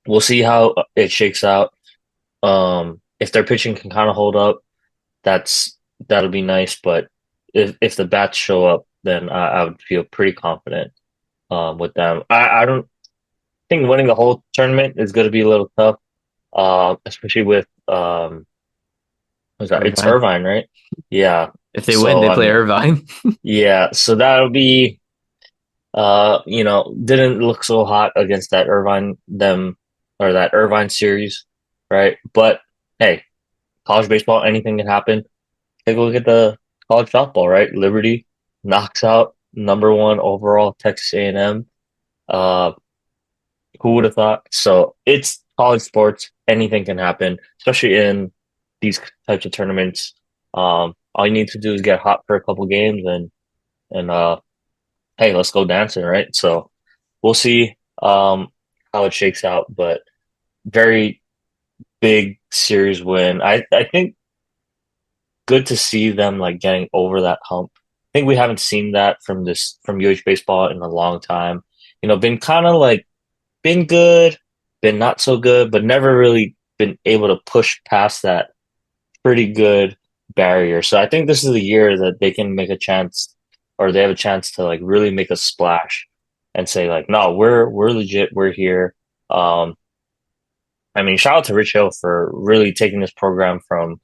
we'll see how it shakes out. If their pitching can kind of hold up, that'll be nice. But if the bats show up, then I would feel pretty confident with them. I don't think winning the whole tournament is going to be a little tough, especially with what's that? It's Irvine. Irvine, right? Yeah. If they win, So they I play mean, Irvine. yeah. So that'll be didn't look so hot against that Irvine them or that Irvine series, right? But hey, college baseball, anything can happen. Take a look at the college softball, right? Liberty knocks out #1 overall Texas A&M. Uh, who would have thought? So it's college sports. Anything can happen, especially in these types of tournaments. All you need to do is get hot for a couple games and hey, let's go dancing, right? So we'll see how it shakes out, but very big series win. I think good to see them like getting over that hump. I think we haven't seen that from UH baseball in a long time. Been kind of like been good, been not so good, but never really been able to push past that pretty good barrier. So I think this is the year that they can make a chance or they have a chance to like really make a splash and say like, no, we're legit, we're here. Um, I mean, shout out to Rich Hill for really taking this program from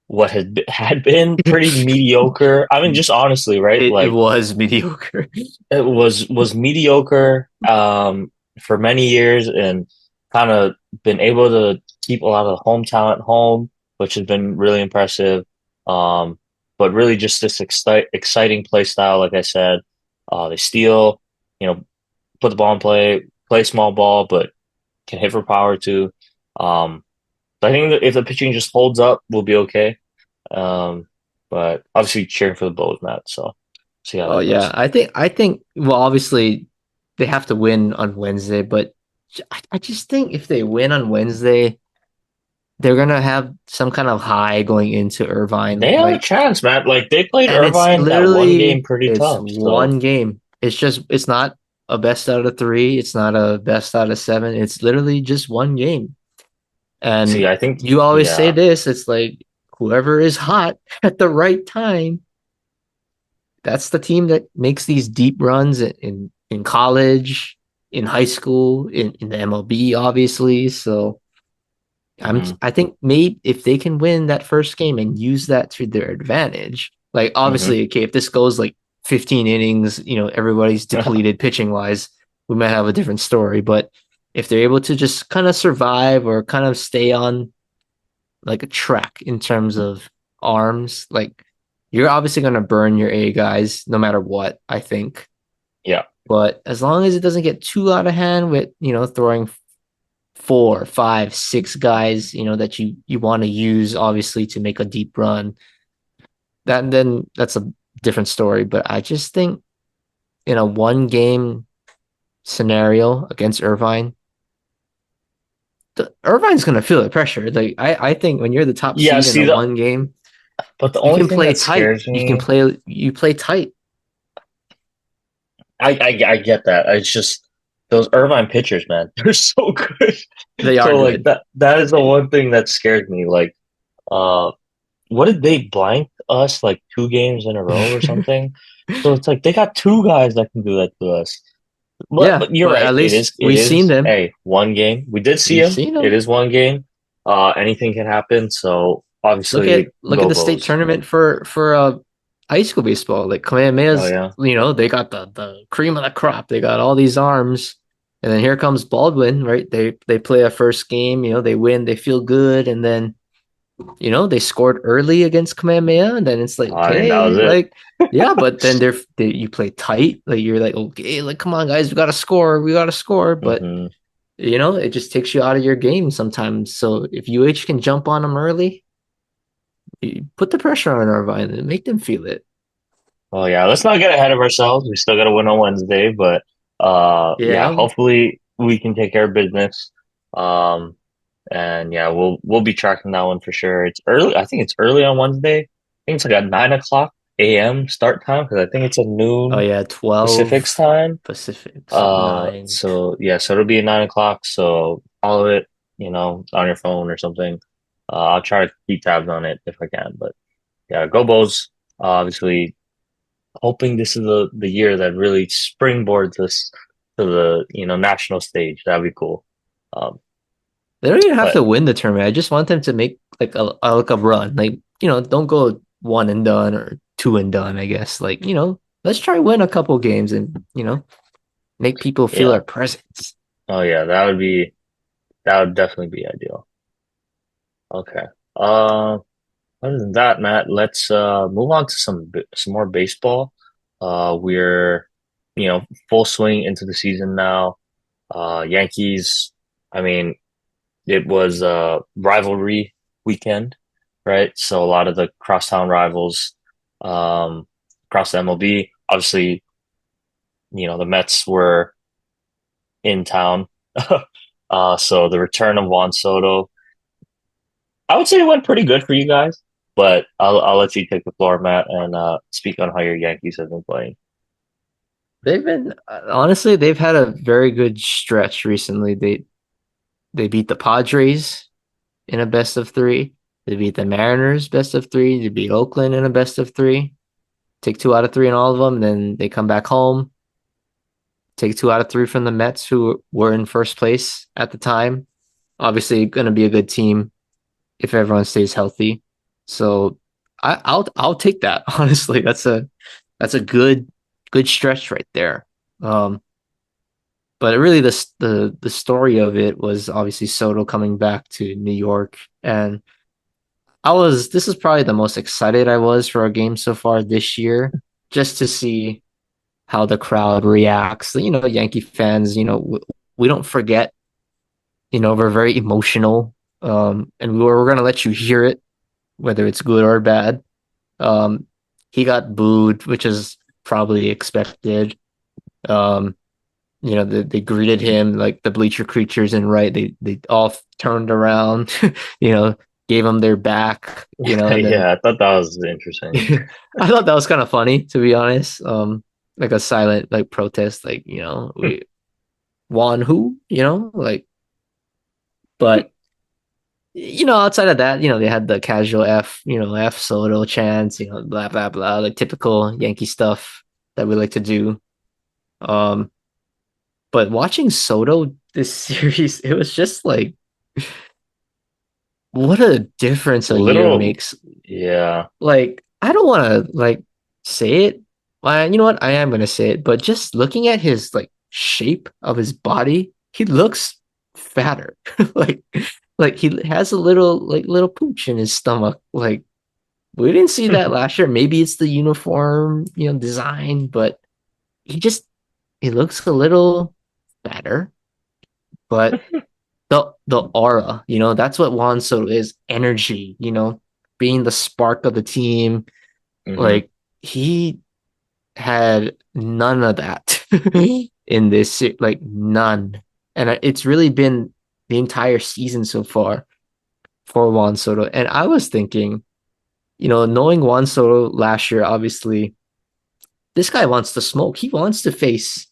what had been pretty mediocre. I mean, just honestly, right? It Like was mediocre. it was mediocre for many years and kind of been able to keep a lot of the home talent home, which has been really impressive. Um, but really just this exciting play style, like I said, they steal, you know, put the ball in play small ball, but can hit for power too. So I think that if the pitching just holds up, we'll be okay. Um, but obviously cheering for the Bows, Matt. So see how Oh that yeah, goes. I think well obviously they have to win on Wednesday, but I just think if they win on Wednesday, they're gonna have some kind of high going into Irvine. They have a Like, chance, man. Like they played and it's Irvine that one game literally pretty it's tough. So one game. It's not a best out of three. It's not a best out of seven. It's literally just one game. see, And I think you always say yeah. this, it's like whoever is hot at the right time, that's the team that makes these deep runs in college, in high school, in the MLB, obviously. So Hmm. I think maybe if they can win that first game and use that to their advantage, like Hmm. obviously, okay, if this goes like 15 innings, everybody's depleted pitching wise, we might have a different story. But if they're able to just kind of survive or kind of stay on like a track in terms of arms, like you're obviously gonna burn your A guys no matter what, I think. Yeah. But as long as it doesn't get too out of hand with, throwing four, five, six guys, that you want to use obviously to make a deep run, then that's a different story. But I just think in a one game scenario against Irvine, Irvine's gonna feel the pressure. Like I think when you're the top Yeah, seed in see a the one game, but the you only can thing play that tight. scares me, You play tight. I get that. It's just those Irvine pitchers, man. They're so good. They are So like good. that is the one thing that scares me. Like uh what did they blank us like 2 games in a row or something? So it's like they got two guys that can do that to us. But Yeah, but you're but right. at It least is it we've seen is them. a one game. We did see We've him. seen It them. is one game. Anything can happen. So obviously Look at go the state Bows. tournament for high school baseball. Like Oh Kamehameha's, yeah. they got the cream of the crop. They got all these arms. And then here comes Baldwin, right? They play a first game, they win, they feel good, and then they scored early against Kamehameha, and then it's like, I think that okay, was it. like, yeah, but then you play tight, like you're like, okay, like come on, guys, we gotta score, but Hmm. it just takes you out of your game sometimes. So if UH can jump on them early, you put the pressure on Irvine and make them feel it. Oh yeah, let's not get ahead of ourselves. We still got to win on Wednesday, but yeah, Yeah. hopefully we can take care of business. Um, and yeah, we'll be tracking that one for sure. It's early. I think it's early on Wednesday. I think it's like at 9 o'clock a.m. start time because I think it's a Oh noon yeah, Pacific's 12 time. Pacific, so 9. So yeah, so it'll be at 9 o'clock. So follow it, on your phone or something. I'll try to keep tabs on it if I can, but yeah, go Bulls. Obviously hoping this is the year that really springboards us to the national stage. That'd be cool. Um, They don't even have but to win the tournament. I just want them to make like a run. Like, don't go one and done or two and done, I guess. Like, let's try win a couple games and, make people feel yeah, our presence. oh yeah, that would definitely be ideal. Okay. Uh, Other than that, Matt, let's move on to some more baseball. We're full swing into the season now. Yankees. I mean, it was a rivalry weekend, right? So a lot of the crosstown rivals um, across the MLB. Obviously, the Mets were in town. So the return of Juan Soto, I would say it went pretty good for you guys, but I'll let you take the floor, Matt, and speak on how your Yankees have been playing. They've been honestly, they've had a very good stretch recently. They beat the Padres in a best of three. They beat the Mariners best of three. They beat Oakland in a best of three. Take two out of three in all of them. Then they come back home. Take two out of three from the Mets, who were in first place at the time. Obviously, going to be a good team if everyone stays healthy. So I'll take that. Honestly, that's a good stretch right there. Um, but really, the story of it was obviously Soto coming back to New York, and this is probably the most excited I was for a game so far this year, just to see how the crowd reacts. Yankee fans, we don't forget. We're very emotional, and we're gonna let you hear it, whether it's good or bad. Um, he got booed, which is probably expected. Um, They greeted him like the bleacher creatures and right. They all turned around, you know, gave him their back, and then Yeah, I thought that was interesting. I thought that was kind of funny to be honest. Like a silent like protest, like we won who, like but outside of that, they had the casual F Soto chants, blah blah blah, like typical Yankee stuff that we like to do. Um, but watching Soto this series, it was just like what a difference a year Little, makes. yeah. Like, I don't want to like say it. Well, you know what? I am gonna say it, but just looking at his like shape of his body, he looks fatter. like, like he has a little pooch in his stomach. Like, we didn't see that last year. Maybe it's the uniform, design, but he just he looks a little fatter. But the aura, that's what Juan Soto is, energy, being the spark of the team. Hmm. Like he had none of that in this, like none. And it's really been the entire season so far for Juan Soto. And I was thinking, knowing Juan Soto last year, obviously, this guy wants to smoke. He wants to face,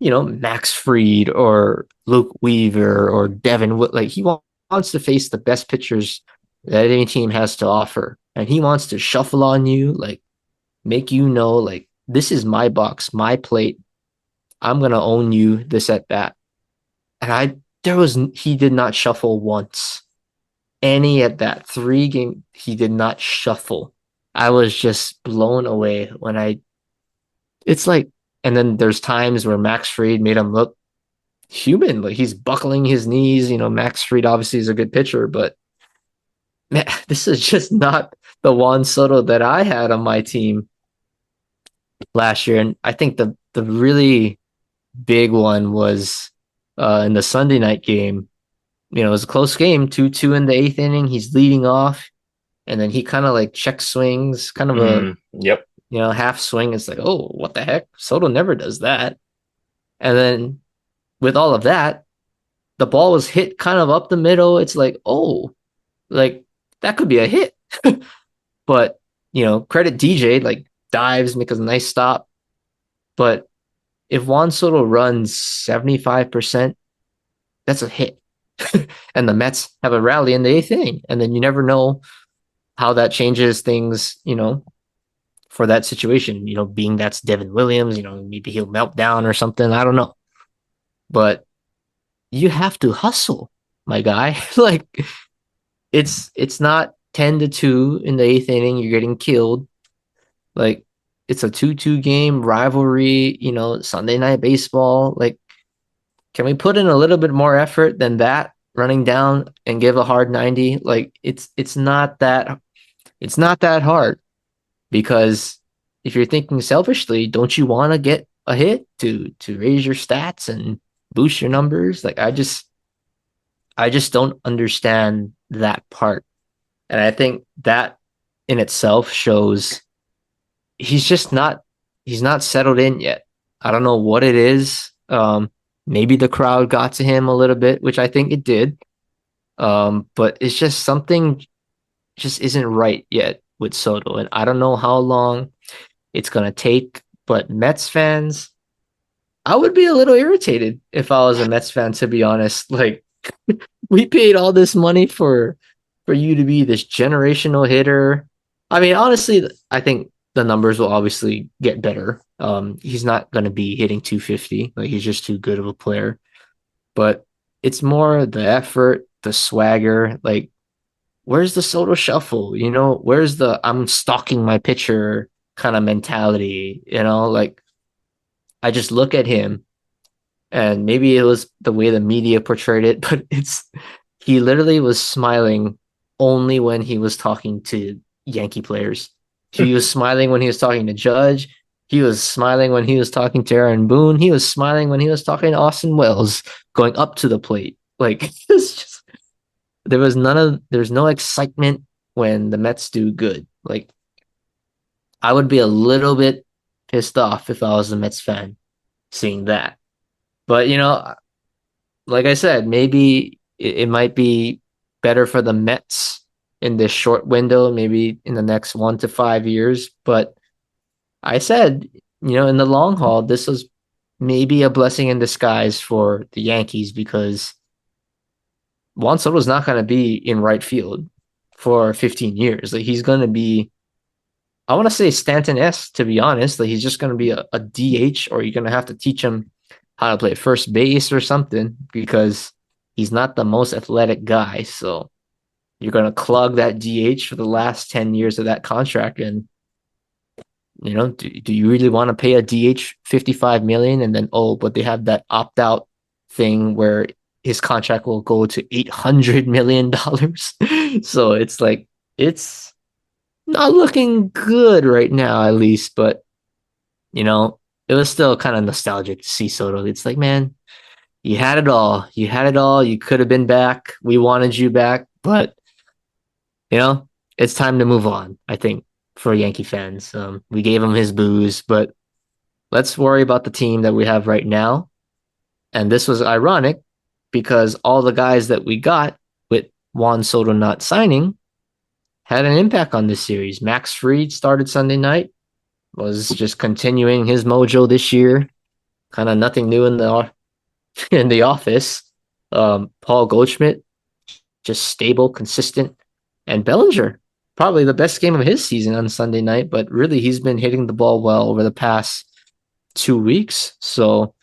Max Fried or Luke Weaver or Devin Wood. Like he wants to face the best pitchers that any team has to offer. And he wants to shuffle on you, like make like this is my box, my plate. I'm gonna own you this at bat. And he did not shuffle once. Any at that 3 game, he did not shuffle. I was just blown away when it's like, and then there's times where Max Fried made him look human. Like he's buckling his knees. Max Fried obviously is a good pitcher, but man, this is just not the Juan Soto that I had on my team last year. And I think the really big one was in the Sunday night game. It was a close game, 2-2 in the eighth inning. He's leading off, and then he kind of like check swings, kind of a Yep. half swing. It's like, oh, what the heck? Soto never does that. And then with all of that, the ball was hit kind of up the middle. It's like, oh, like that could be a hit. But credit DJ, like dives, make a nice stop. But if Juan Soto runs 75%, that's a hit. And the Mets have a rally in the eighth inning. And then you never know how that changes things, for that situation, being that's Devin Williams, maybe he'll melt down or something. I don't know. But you have to hustle, my guy. Like it's not 10-2 in the eighth inning, you're getting killed. Like it's a 2-2 game rivalry, Sunday night baseball. Like, can we put in a little bit more effort than that? Running down and give a hard 90. Like it's not that hard because if you're thinking selfishly, don't you want to get a hit to raise your stats and boost your numbers? Like I just don't understand that part. And I think that in itself shows he's just not he's not settled in yet. I don't know what it is. Maybe the crowd got to him a little bit, which I think it did. But it's just something just isn't right yet with Soto, and I don't know how long it's gonna take. But Mets fans, I would be a little irritated if I was a Mets fan, to be honest. Like we paid all this money for you to be this generational hitter. I mean, honestly, I think the numbers will obviously get better. He's not going to be hitting 250. Like he's just too good of a player. But it's more the effort, the swagger. Like, where's the Soto shuffle? Where's the I'm stalking my pitcher kind of mentality? Like I just look at him and maybe it was the way the media portrayed it, but he literally was smiling only when he was talking to Yankee players. He was smiling when he was talking to Judge. He was smiling when he was talking to Aaron Boone. He was smiling when he was talking to Austin Wells going up to the plate. Like it's just there's no excitement when the Mets do good. Like I would be a little bit pissed off if I was a Mets fan seeing that. But like I said, maybe it might be better for the Mets in this short window, maybe in the next 1 to 5 years. But I said, in the long haul, this was maybe a blessing in disguise for the Yankees because Juan Soto's not going to be in right field for 15 years. Like he's going to be, I want to say Stanton-esque, to be honest. Like he's just going to be a DH, or you're going to have to teach him how to play first base or something because he's not the most athletic guy. So you're going to clog that DH for the last 10 years of that contract. And, do you really want to pay a DH 55 million and then, oh, but they have that opt out thing where his contract will go to $800 million. So it's like, it's not looking good right now, at least, but you know, it was still kind of nostalgic to see Soto. It's like, man, you had it all. You had it all. You could have been back. We wanted you back, but you know, it's time to move on, I think, for Yankee fans. We gave him his booze, but let's worry about the team that we have right now. And this was ironic because all the guys that we got with Juan Soto not signing had an impact on this series. Max Fried started Sunday night, was just continuing his mojo this year. Kind of nothing new in the in the office. Paul Goldschmidt, just stable, consistent, and Bellinger, probably the best game of his season on Sunday night. But really, he's been hitting the ball well over the past 2 weeks. So,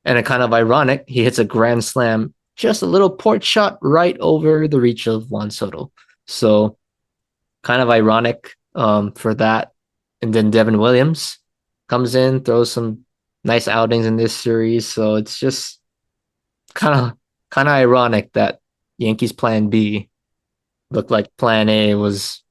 and it kind of ironic, he hits a grand slam, just a little port shot right over the reach of Juan Soto. So, kind of ironic for that. And then Devin Williams comes in, throws some nice outings in this series. So it's just kind of ironic that Yankees plan B looked like plan A was,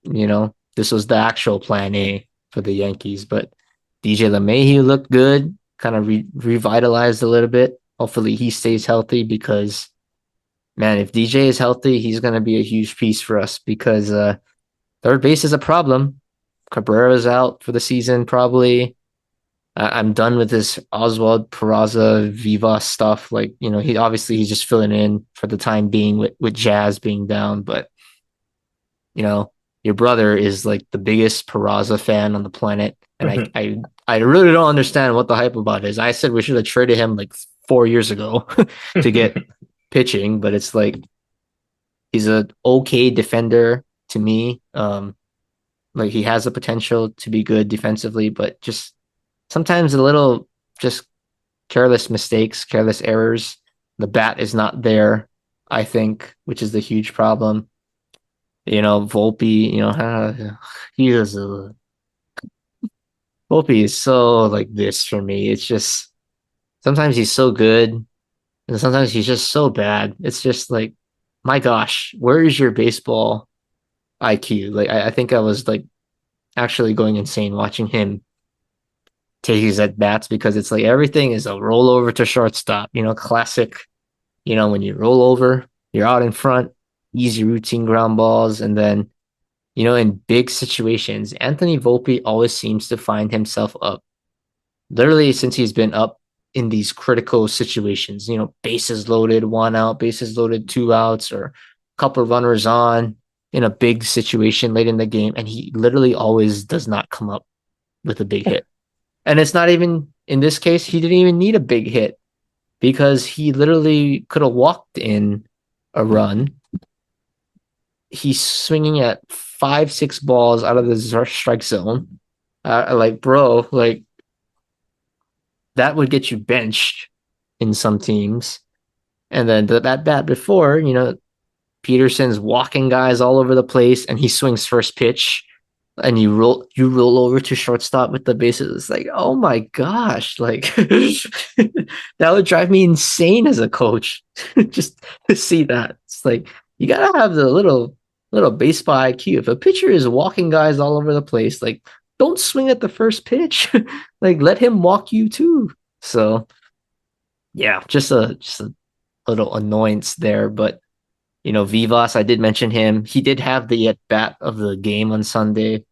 this was the actual plan A for the Yankees. But DJ LeMahieu looked good, kind of revitalized a little bit. Hopefully he stays healthy because, man, if DJ is healthy, he's going to be a huge piece for us because third base is a problem. Cabrera's out for the season, probably. I'm done with this Oswald Peraza Vivas stuff. Like, he's just filling in for the time being with Jazz being down. But, your brother is like the biggest Peraza fan on the planet. And I really don't understand what the hype about is. I said we should have traded him like 4 years ago to get pitching, but it's like he's an okay defender to me. Like he has the potential to be good defensively, but just sometimes a little just careless mistakes, careless errors. The bat is not there, I think, which is the huge problem. Volpe, he is a Volpe is so like this for me. It's just sometimes he's so good and sometimes he's just so bad. It's just like, my gosh, where is your baseball IQ? Like I think I was like actually going insane watching him take his at bats because it's like everything is a rollover to shortstop, classic, when you roll over, you're out in front, easy routine ground balls. And then, in big situations, Anthony Volpe always seems to find himself up literally since he's been up in these critical situations, bases loaded, 1 out, bases loaded, 2 outs, or a couple of runners on in a big situation late in the game. And he literally always does not come up with a big hit. And it's not even, in this case, he didn't even need a big hit because he literally could have walked in a run. He's swinging at 5, 6 balls out of the strike zone. Like, bro, like that would get you benched in some teams. And then that bat before, Peterson's walking guys all over the place and he swings first pitch and you roll over to shortstop with the bases. It's like, oh my gosh, like that would drive me insane as a coach just to see that. It's like you gotta have the little baseball IQ. If a pitcher is walking guys all over the place, like don't swing at the first pitch. Like let him walk you too. So yeah, just a little annoyance there, but Vivas, I did mention him. He did have the at bat of the game on Sunday.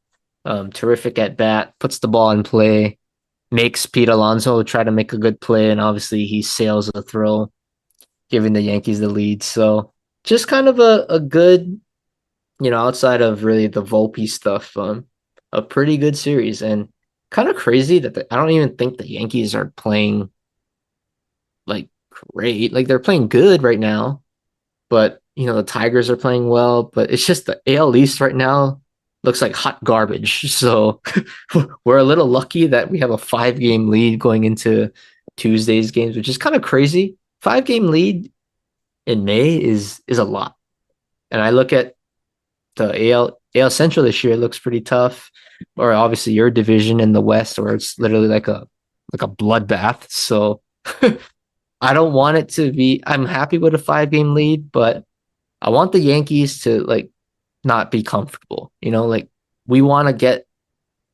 Terrific at bat, puts the ball in play. makes Pete Alonso try to make a good play, and obviously he sails the throw, giving the Yankees the lead. So just kind of a good, outside of really the Volpe stuff, a pretty good series, and kind of crazy that I don't even think the Yankees are playing like great. Like they're playing good right now, but the Tigers are playing well. But it's just the AL East right now looks like hot garbage. So we're a little lucky that we have a 5 game lead going into Tuesday's games, which is kind of crazy. 5 game lead in May is a lot. And I look at the AL Central this year, it looks pretty tough. Or obviously your division in the West, where it's literally like a bloodbath. So I don't want it to be. I'm happy with a 5 game lead, but I want the Yankees to like not be comfortable. Like we want to get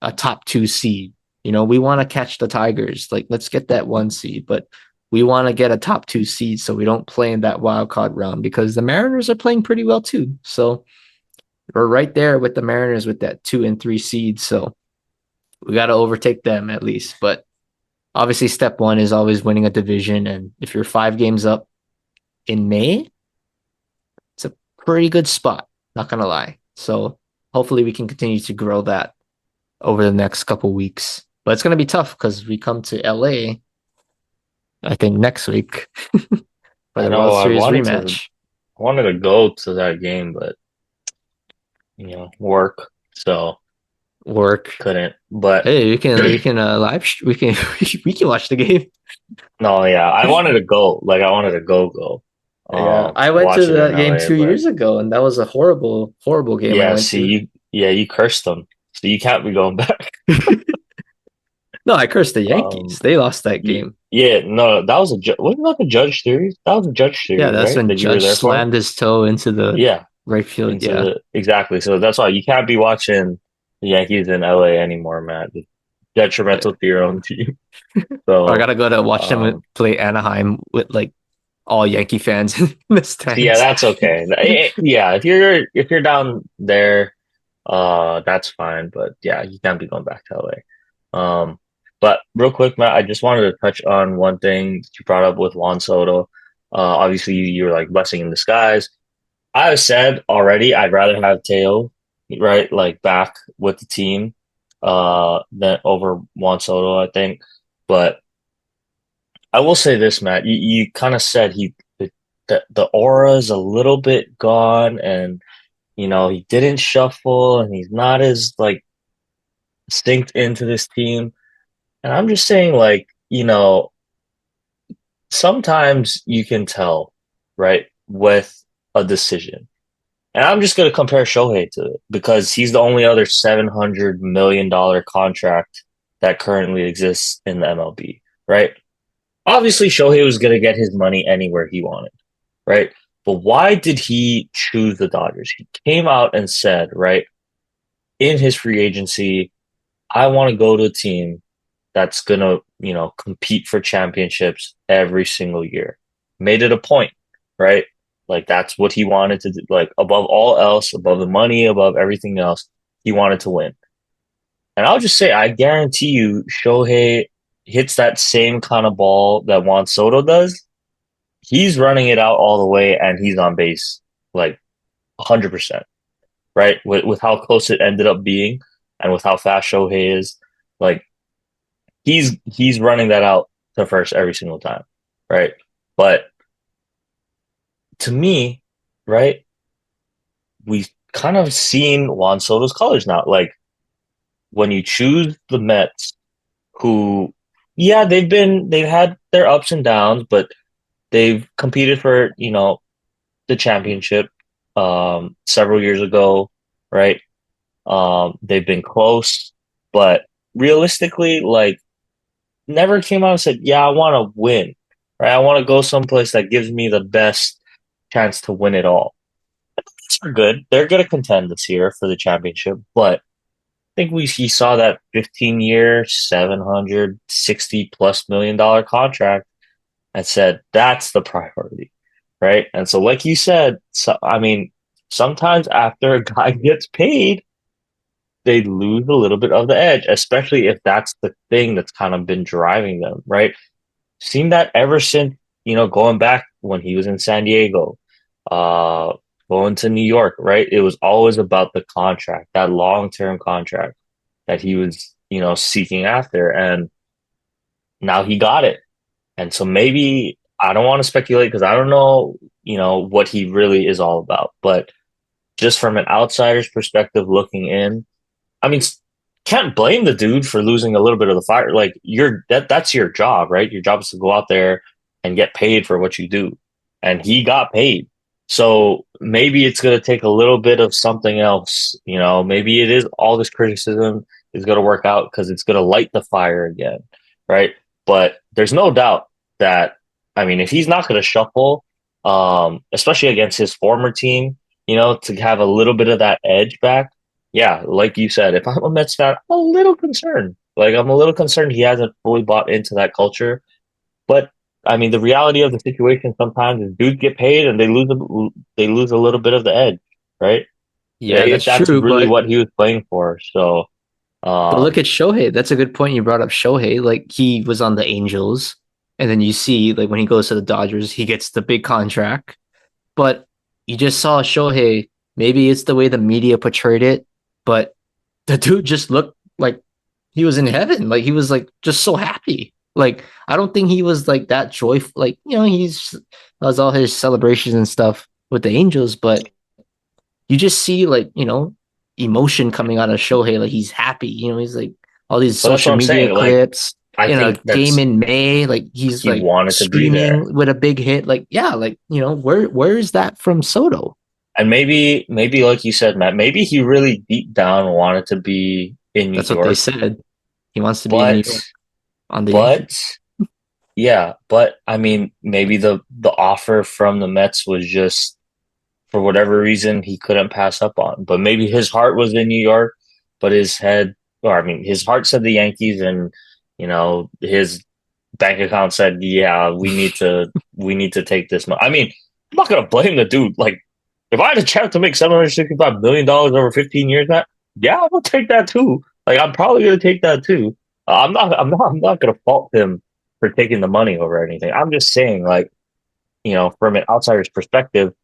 a top 2 seed. We want to catch the Tigers. Like let's get that 1 seed, but we want to get a top 2 seed so we don't play in that wild card round because the Mariners are playing pretty well too. So we're right there with the Mariners with that 2 and 3 seed. So we got to overtake them at least. But obviously, step one is always winning a division. And if you're 5 games up in May, it's a pretty good spot, not going to lie. So hopefully we can continue to grow that over the next couple weeks. But it's going to be tough because we come to LA, I think, next week for I the World know Series rematch. I wanted to go to that game, but work, so Work. couldn't. But Hey, we can we can we can watch the game. no, yeah, I wanted to go. Like I wanted to go, Yeah, I went to watch it in that game LA, two but years ago, and that was a horrible, horrible game I yeah, went to. you cursed them, so you can't be going back. No, I cursed the Yankees. Um, They lost that game. yeah, no, that was wasn't that the Judge series? That was a Judge Yeah, series, that's right? when That you were Judge there for? slammed his toe into the Yeah, right field. into Yeah, the exactly. So that's why you can't be watching the Yankees in LA anymore, man. It's detrimental yeah. to your own team. Or I So, gotta go to watch them um, play Anaheim with like all Yankee fans in the yeah, stands. that's okay. Yeah, if you're down there, that's fine. But yeah, you can't be going back to LA. But real quick, Matt, I just wanted to touch on one thing that you brought up with Juan Soto. Obviously, you were like blessing in disguise. I said already, I'd rather have Teo, right, like back with the team, than over Juan Soto, I think. But I will say this, Matt, you kind of said the aura is a little bit gone, and he didn't shuffle, and he's not as like synced into this team. And I'm just saying, like, sometimes you can tell, right, with a decision. And I'm just going to compare Shohei to it because he's the only other $700 million contract that currently exists in the MLB, right? Obviously, Shohei was going to get his money anywhere he wanted, right? But why did he choose the Dodgers? He came out and said, right, in his free agency, I want to go to a team that's going to, compete for championships every single year. Made it a point, right? Like that's what he wanted to do. Like above all else, above the money, above everything else, he wanted to win. And I'll just say, I guarantee you, Shohei hits that same kind of ball that Juan Soto does. He's running it out all the way and he's on base like 100%, right? With how close it ended up being and with how fast Shohei is, like he's running that out to first every single time, right? But to me, right, we've kind of seen Juan Soto's colors now. Like when you choose the Mets, who, yeah, they've had their ups and downs, but they've competed for the championship several years ago, right? They've been close, but realistically, like never came out and said, "Yeah, I want to win." Right? I want to go someplace that gives me the best chance to win it all. They're good. They're going to contend this year for the championship, but I think he saw that 15-year, 760+ million contract and said that's the priority, right? And so, like you said, so I mean, sometimes after a guy gets paid, they lose a little bit of the edge, especially if that's the thing that's kind of been driving them, right? Seen that ever since, going back when he was in San Diego, uh, going to New York, right? It was always about the contract, that long-term contract that he was, seeking after. And now he got it. And so maybe I don't want to speculate because I don't know, what he really is all about. But just from an outsider's perspective looking in, I mean, can't blame the dude for losing a little bit of the fire. Like that's your job, right? Your job is to go out there and get paid for what you do. And he got paid. So maybe it's going to take a little bit of something else, maybe it is all this criticism is going to work out because it's going to light the fire again, right? But there's no doubt that, I mean, if he's not going to shuffle, especially against his former team, to have a little bit of that edge back, yeah, like you said, if I'm a Mets fan, I'm a little concerned. Like I'm a little concerned he hasn't fully bought into that culture. But I mean, the reality of the situation sometimes is dudes get paid and they lose a little bit of the edge, right? Yeah, If that's that's true. really But what he was playing for. So, look um, at Shohei. That's a good point. You brought up Shohei. Like he was on the Angels, and then you see like when he goes to the Dodgers, he gets the big contract. But you just saw Shohei. Maybe it's the way the media portrayed it, but the dude just looked like he was in heaven. Like he was like just so happy. Like I don't think he was like that joyful. Like he's does all his celebrations and stuff with the Angels, but you just see like emotion coming out of Shohei. Like he's happy. He's like all these but that's what social I'm media saying. Like, clips I in a think game that's in May. Like he's he like wanted to be there. screaming with a big hit. Like yeah, like where is that from Soto? And maybe like you said, Matt, maybe he really deep down wanted to be in New That's what they York, said. He wants to be in New but York on the but Yankees. yeah, but I mean, maybe the offer from the Mets was just for whatever reason he couldn't pass up on. But maybe his heart was in New York, but his head, or I mean, his heart said the Yankees, and his bank account said, "Yeah, we need to take this money." I mean, I'm not gonna blame the dude. Like, if I had a chance to make $765 million over 15 years, Matt, yeah, I will take that too. Like, I'm probably gonna take that too. I'm not gonna fault him for taking the money over anything. I'm just saying, like, from an outsider's perspective,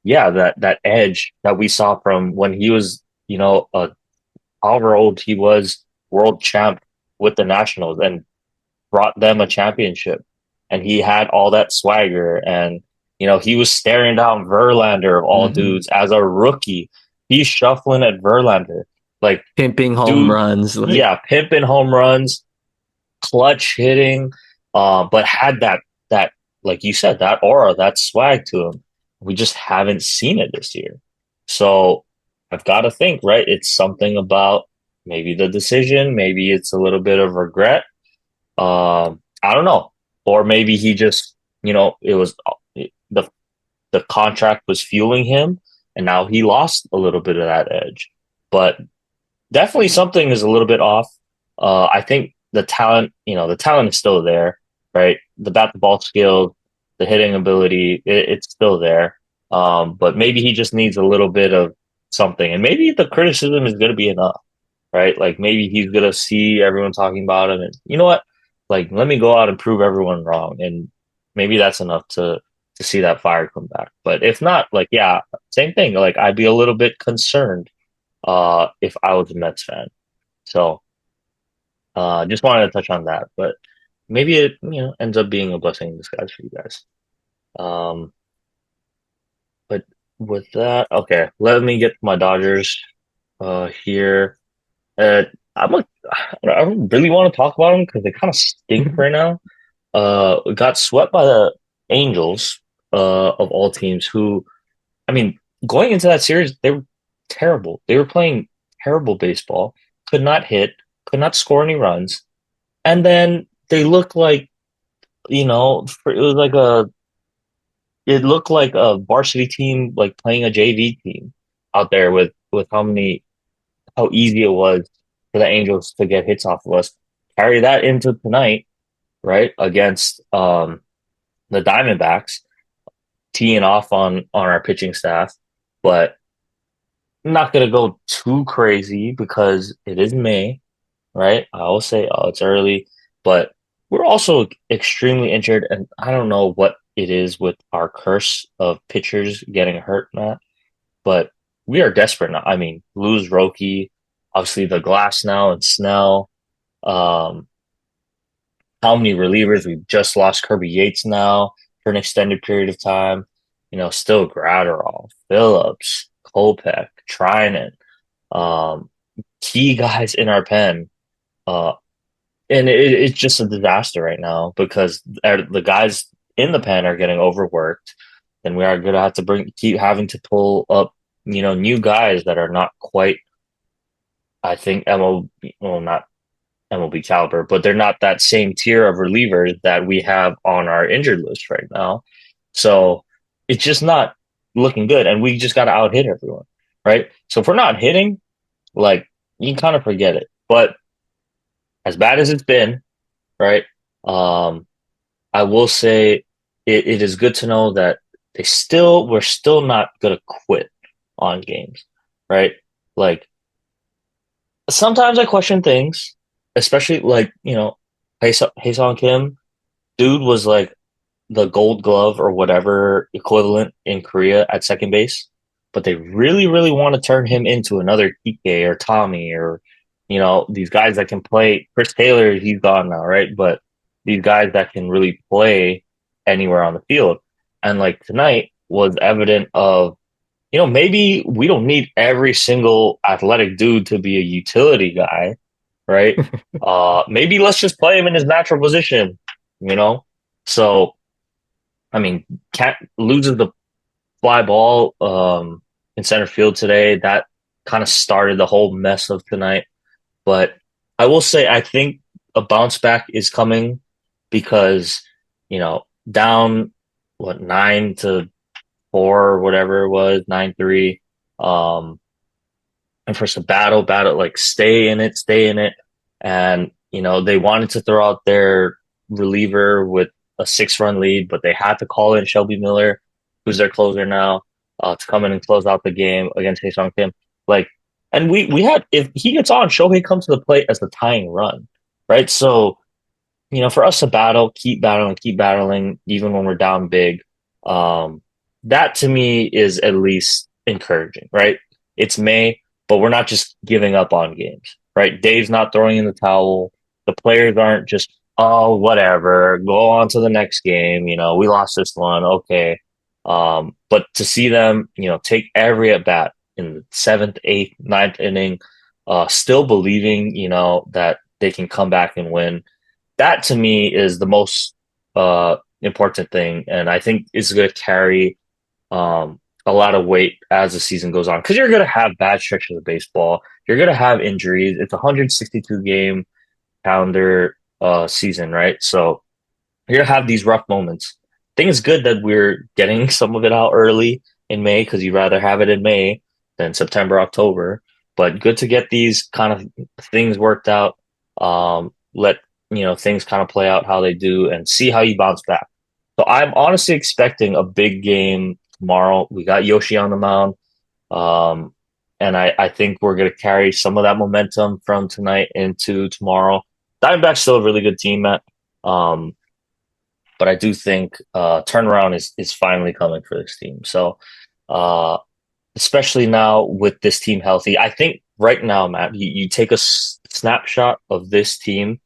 yeah, that edge that we saw from when he was, however old he was, world champ with the Nationals and brought them a championship. And he had all that swagger and he was staring down Verlander of all Mm-hmm. dudes as a rookie. He's shuffling at Verlander. Like, Pimping home dude, runs. Like yeah, pimping home runs, clutch hitting, but had that like you said, that aura, that swag to him. We just haven't seen it this year. So I've got to think, right? It's something about maybe the decision, maybe it's a little bit of regret. I don't know, or maybe he just, it was the the contract was fueling him, and now he lost a little bit of that edge. But definitely something is a little bit off. I think the talent is still there, right? The bat to ball skills, the hitting ability, it's still there. But maybe he just needs a little bit of something, and maybe the criticism is going to be enough, right? Like maybe he's going to see everyone talking about him, and you know what? Like let me go out and prove everyone wrong, and maybe that's enough to see that fire come back. But if not, like yeah, same thing. Like I'd be a little bit concerned if I was a Mets fan. So just wanted to touch on that, but maybe it ends up being a blessing in disguise for you guys. Um, but with that, okay, let me get to my Dodgers here. Uh, I'm a, I don't really want to talk about them because they kind of stink right now. Got swept by the Angels of all teams. Who, I mean, going into that series, they were terrible. They were playing terrible baseball. Could not hit. Could not score any runs. And then they looked like, it looked like a varsity team, like playing a JV team out there with how easy it was for the Angels to get hits off of us. Carry that into tonight, right? Against the Diamondbacks, teeing off on our pitching staff. But not gonna go too crazy because it is May, right? I will say, oh, it's early, but we're also extremely injured, and I don't know what it is with our curse of pitchers getting hurt, Matt, but we are desperate now. I mean, lose Roki, obviously the Glass now and Snell. Um, how many relievers we've just lost Kirby Yates now for an extended period of time. Still Gratterall, Phillips, Kopech, Trinan, um, key guys in our pen. Uh, and it's just a disaster right now because the guys in the pen are getting overworked, and we are going to have to keep having to pull up, new guys that are not quite, I think, well, not MLB caliber, but they're not that same tier of relievers that we have on our injured list right now. So it's just not looking good, and we just got to out hit everyone, right? So if we're not hitting, like you can kind of forget it. But as bad as it's been, right? Um, I will say it is good to know that we're still not gonna quit on games, right? Like sometimes I question things, especially like, Haesung Kim, dude was like the gold glove or whatever equivalent in Korea at second base, but they really, really want to turn him into another TK or Tommy or, these guys that can play. Chris Taylor, he's gone now, right? But these guys that can really play anywhere on the field. And like tonight was evident of, maybe we don't need every single athletic dude to be a utility guy, right? Maybe let's just play him in his natural position, you know? So I mean, Cat loses the fly ball in center field today. That kind of started the whole mess of tonight. But I will say, I think a bounce back is coming because, down what 9-4 or whatever it was, 9-3. Um, and for some battle, like stay in it. And, they wanted to throw out their reliever with a 6-run lead, but they had to call in Shelby Miller, who's their closer now, to come in and close out the game against Haesung Kim. Like, and we had, if he gets on, Shohei comes to the plate as the tying run, right? So, for us to keep battling, even when we're down big, um, that to me is at least encouraging, right? It's May, but we're not just giving up on games, right? Dave's not throwing in the towel. The players aren't just, oh, whatever, go on to the next game. We lost this one. Okay. But to see them, take every at bat in the seventh, eighth, ninth inning, still believing, that they can come back and win, that to me is the most important thing, and I think is going to carry a lot of weight as the season goes on because you're going to have bad stretches of baseball. You're going to have injuries. It's a 162 game calendar season, right? So you're going to have these rough moments. I think it's good that we're getting some of it out early in May because you'd rather have it in May than September, October. But good to get these kind of things worked out. Let things kind of play out how they do and see how you bounce back. So I'm honestly expecting a big game tomorrow. We got Yoshi on the mound. Um, and I think we're going to carry some of that momentum from tonight into tomorrow. Diamondback's still a really good team, Matt. Um, but I do think turnaround is finally coming for this team. So, uh, especially now with this team healthy, I think right now, Matt, you take a snapshot of this team.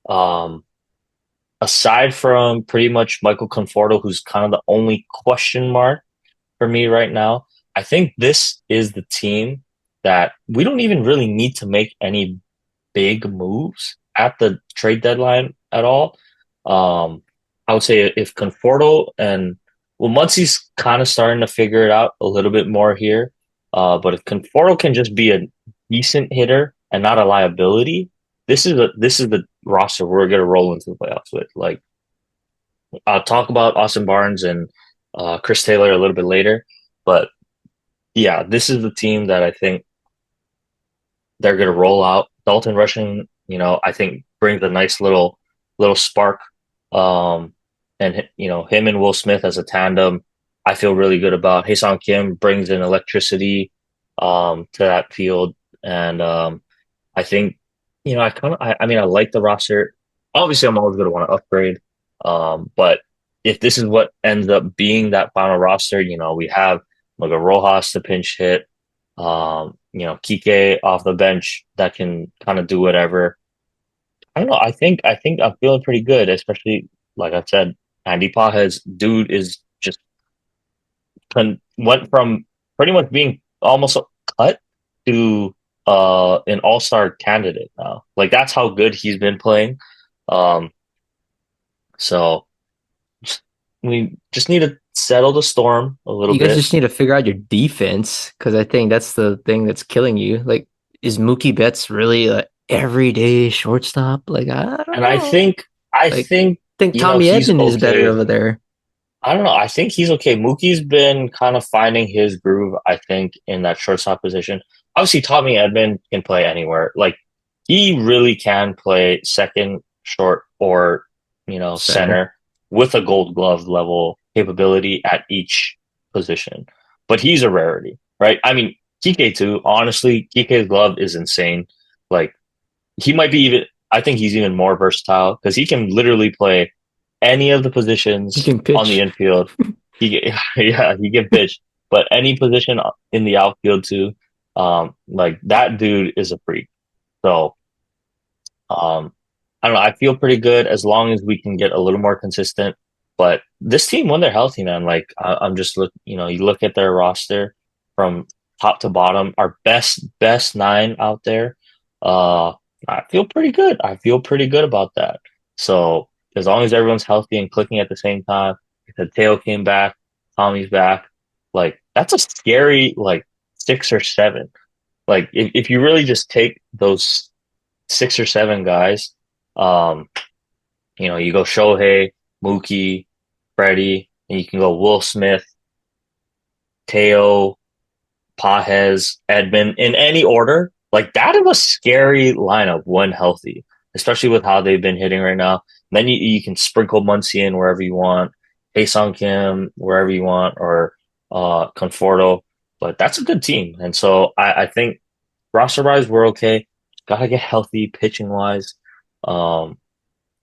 Um, Aside from pretty much Michael Conforto, who's kind of the only question mark for me right now, I think this is the team that we don't even really need to make any big moves at the trade deadline at all. I would say if Conforto and well, Muncie's kind of starting to figure it out a little bit more here. But if Conforto can just be a decent hitter and not a liability, this is the roster we're gonna roll into the playoffs with. Like I'll talk about Austin Barnes and Chris Taylor a little bit later, but yeah, this is the team that I think they're going to roll out. Dalton Rushing, I think brings a nice little spark. Um, and him and Will Smith as a tandem, I feel really good about. Haesung Kim brings in electricity. to that field. And I think, I mean, I like the roster. Obviously, I'm always going to want to upgrade. But if this is what ends up being that final roster, we have like a Rojas to pinch hit, Kike off the bench that can kind of do whatever. I don't know. I think I'm feeling pretty good, especially like I said, Andy Pajes, dude is just went from pretty much being almost cut to an all-star candidate now. Like that's how good he's been playing. Um, so just, we just need to settle the storm a little You guys bit. just need to figure out your defense because I think that's the thing that's killing you. Like, is Mookie Betts really a everyday shortstop? Like, I don't And I know. think I Like, think think Tommy he's Edman is better okay. over there. I don't know. I think he's okay. Mookie's been kind of finding his groove, I think, in that shortstop position. Obviously, Tommy Edman can play anywhere. Like he really can play second, short, or Center. center with a gold glove level capability at each position. But he's a rarity, right? I mean, Kike too. Honestly, Kike's glove is insane. Like he might be even I think he's even more versatile because he can literally play any of the He positions can on the pitch. infield. Yeah, he can pitch, but any position in the outfield too. Like that dude is a freak. So, um, I don't know. I feel pretty good as long as we can get a little more consistent. But this team, when they're healthy, man, like I'm just you look at their roster from top to bottom, our best nine out there. Uh, I feel pretty good. I feel pretty good about that. So as long as everyone's healthy and clicking at the same time, the Teo came back, Tommy's back, like that's a scary like 6 or 7. Like if you really just take those 6 or 7 guys. Um, you go Shohei, Mookie, Freddie, and you can go Will Smith, Teo, Pajes, Edmund in any order. Like that is a scary lineup when healthy, especially with how they've been hitting right now. And then you can sprinkle Muncy in wherever you want, Sung Kim wherever you want, or Conforto. But that's a good team, and so I think roster wise we're okay. Gotta get healthy pitching wise. Um,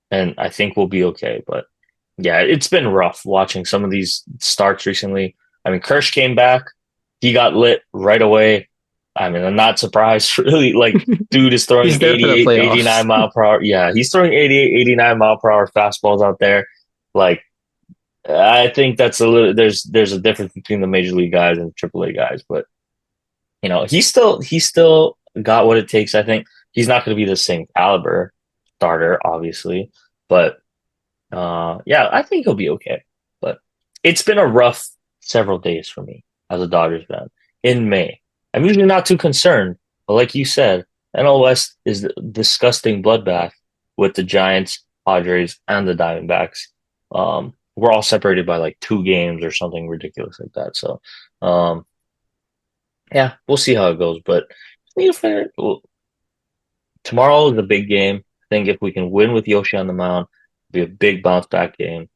and I think we'll be okay. But yeah, it's been rough watching some of these starts recently. I mean, Kirsch came back, he got lit right away. I mean, I'm not surprised, really. Like, dude is throwing He's there for the 88, playoffs. 89 mile per hour. Yeah, he's throwing 88, 89 mile per hour fastballs out there. Like, I think that's a little, there's a difference between the major league guys and AAA guys, but he's still got what it takes. I think he's not going to be the same caliber starter, obviously, but yeah, I think he'll be okay. But it's been a rough several days for me as a Dodgers fan in May. I'm usually not too concerned, but like you said, NL West is a disgusting bloodbath with the Giants, Padres, and the Diamondbacks. We're all separated by like 2 games or something ridiculous like that. So, um, yeah, we'll see how it goes. But well, tomorrow is a big game. I think if we can win with Yoshi on the mound, it'll be a big bounce back game.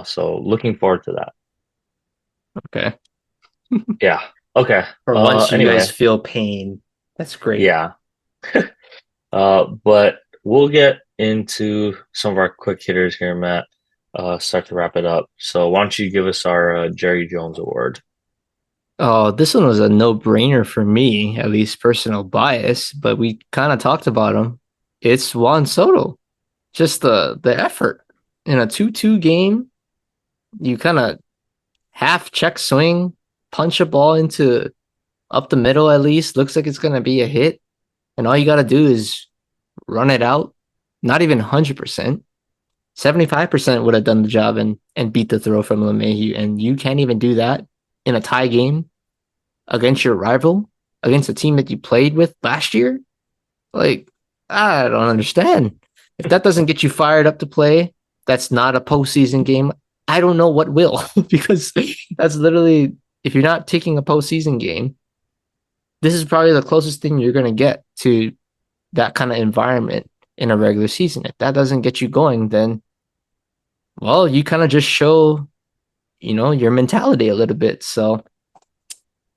So looking forward to that. Okay. Yeah. Okay. For once, you guys Anyway, feel pain. That's great. yeah. But we'll get into some of our quick hitters here, Matt. Start to wrap it up. So why don't you give us our Jerry Jones Award? Oh, this one was a no-brainer for me, at least personal bias, but we kind of talked about him. It's Juan Soto. Just the effort in a 2-2 game. You kind of half check swing, punch a ball into up the middle at least. Looks like it's gonna be a hit, and all you gotta do is run it out. Not even 100%. 75% would have done the job and beat the throw from LeMahieu, and you can't even do that in a tie game against your rival, against a team that you played with last year. Like, I don't understand. If that doesn't get you fired up to play, that's not a postseason game. I don't know what will, because that's literally, if you're not taking a postseason game, this is probably the closest thing you're going to get to that kind of environment in a regular season. If that doesn't get you going, then, well, you kind of just show, your mentality a little bit. So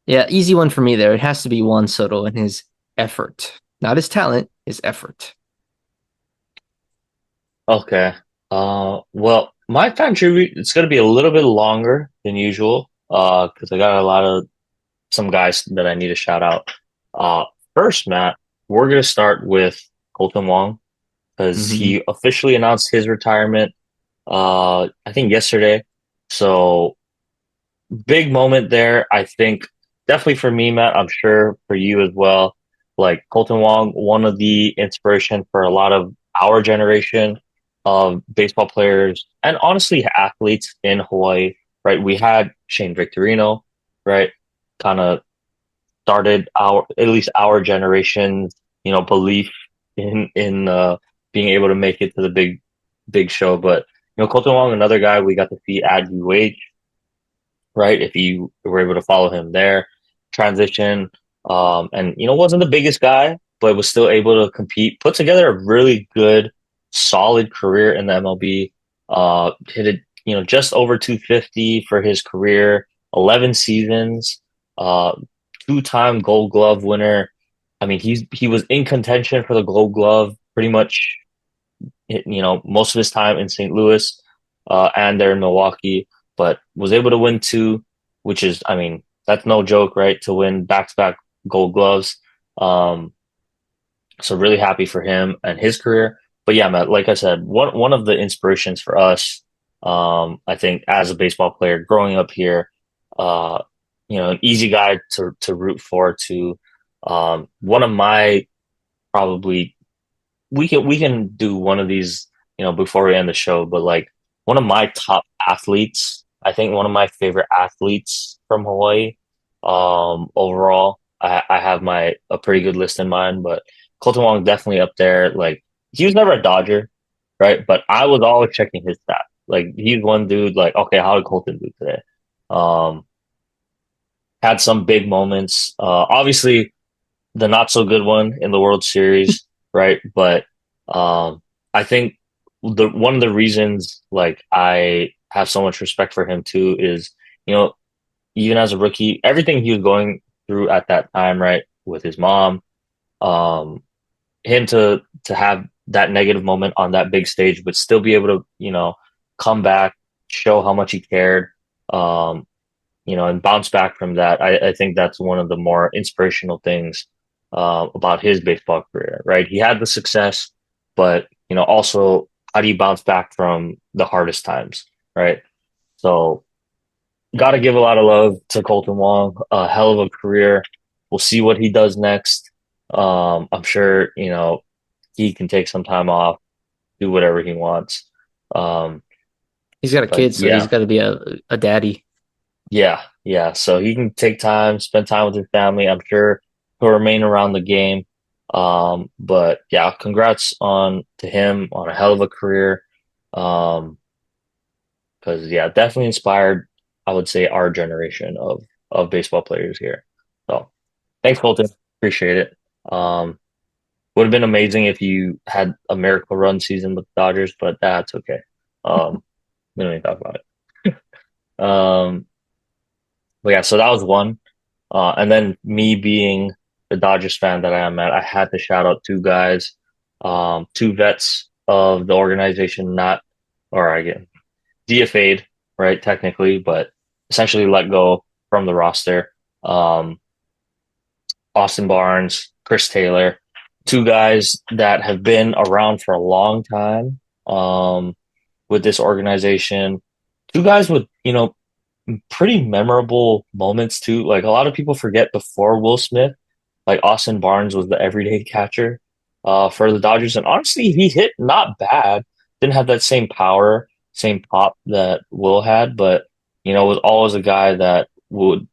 Yeah, easy one for me there. It has to be Juan Soto and his effort, not his talent, his effort. Okay. Well, my fan tribute it's gonna be a little bit longer than usual. Because I got a lot of some guys that I need to shout out. Uh, First, Matt, we're gonna start with Colton Wong because Hmm. he officially announced his retirement. I think yesterday. So big moment there. I think definitely for me, Matt. I'm sure for you as well. Like Colton Wong, one of the inspiration for a lot of our generation of baseball players and honestly athletes in Hawaii. Right, we had Shane Victorino, right, kind of started our at least our generation's belief in being able to make it to the big show. But Colton Wong, another guy we got to see at UH, right? If you were able to follow him there, transition, and wasn't the biggest guy, but was still able to compete, put together a really good, solid career in the MLB. Hit it, just over 250 for his career, 11 seasons, uh, two-time Gold Glove winner. I mean, he was in contention for the Gold Glove pretty much most of his time in St. Louis and there in Milwaukee, but was able to win two, which is, I mean, that's no joke, right? To win back-to-back Gold Gloves. Um, so really happy for him and his career. But yeah, Matt, like I said, one of the inspirations for us, I think, as a baseball player growing up here, uh, an easy guy to root for. To one of my probably we can do one of these, before we end the show, but like one of my top athletes, I think one of my favorite athletes from Hawaii, overall, I have my a pretty good list in mind, but Colton Wong definitely up there. Like he was never a Dodger, right? But I was always checking his stats. Like he's one dude, like, okay, how did Colton do today? Um, had some big moments. Obviously the not so good one in the World Series, right? But I think the one of the reasons like I have so much respect for him too is, you know, even as a rookie, everything he was going through at that time, right, with his mom, um, him to have that negative moment on that big stage, but still be able to, come back, show how much he cared, um, and bounce back from that. I think that's one of the more inspirational things about his baseball career, right? He had the success, but also how do you bounce back from the hardest times, right? So, got to give a lot of love to Colton Wong. A hell of a career. We'll see what he does next. I'm sure he can take some time off, do whatever he wants. Um, He's got a but kid, so he's yeah, got to be a daddy. yeah, yeah. So he can take time, spend time with his family. I'm sure he'll remain around the game. But yeah, congrats on to him on a hell of a career. Um, because yeah, definitely inspired, I would say, our generation of baseball players here. So thanks, Colton. Appreciate it. Um, would have been amazing if you had a miracle run season with the Dodgers, but that's okay. Um, we don't need to talk about it. But yeah, so that was one. And then me being the Dodgers fan that I am at, I had to shout out two guys, two vets of the organization, not, or I get DFA'd, right, technically, but essentially let go from the roster. Um, Austin Barnes, Chris Taylor, two guys that have been around for a long time, with this organization. Two guys with, pretty memorable moments too. Like a lot of people forget before Will Smith, like Austin Barnes was the everyday catcher for the Dodgers, and honestly, he hit not bad. Didn't have that same power, same pop that Will had, but was always a guy that would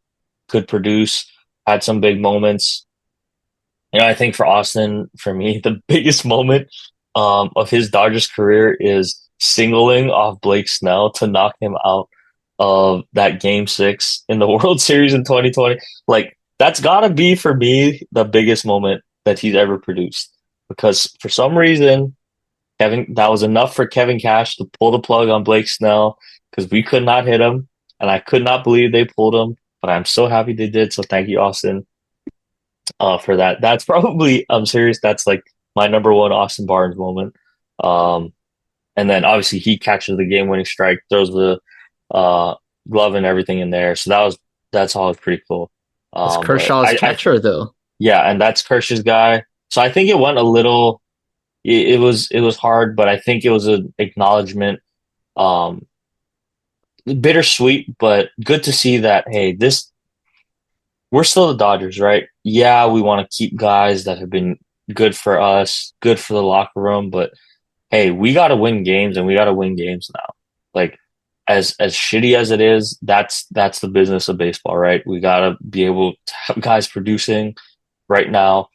could produce, had some big moments. I think for Austin, for me, the biggest moment of his Dodgers career is singling off Blake Snell to knock him out of that game 6 in the World Series in 2020. Like, that's got to be for me the biggest moment that he's ever produced. Because for some reason, that was enough for Kevin Cash to pull the plug on Blake Snell because we could not hit him. And I could not believe they pulled him. but I'm so happy they did. So thank you, Austin, for that. That's probably, I'm serious. That's like my number one Austin Barnes moment. Um, and then obviously he catches the game winning strike, throws the uh, glove and everything in there. So that's always pretty cool. It's But Kershaw's I catcher though. yeah, and that's Kersh's guy. So I think it went a little. It was hard, but I think it was an acknowledgement. Um, Bittersweet, but good to see that. Hey, this we're still the Dodgers, right? Yeah, we want to keep guys that have been good for us, good for the locker room, but hey, we got to win games and we got to win games now. Like as shitty as it is, that's the business of baseball, right? We got to be able to have guys producing right now.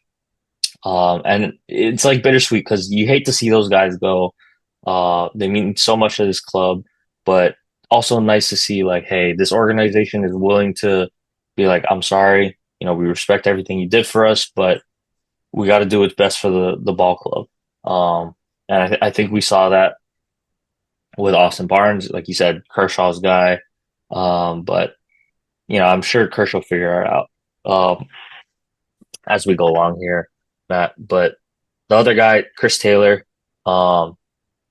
And it's like bittersweet because you hate to see those guys go. They mean so much to this club, but also nice to see like, hey, this organization is willing to be like, I'm sorry, we respect everything you did for us, but we got to do what's best for the ball club. And I think we saw that with Austin Barnes, like you said, Kershaw's guy. But I'm sure Kershaw will figure it out as we go along here, Matt. But the other guy, Chris Taylor, um,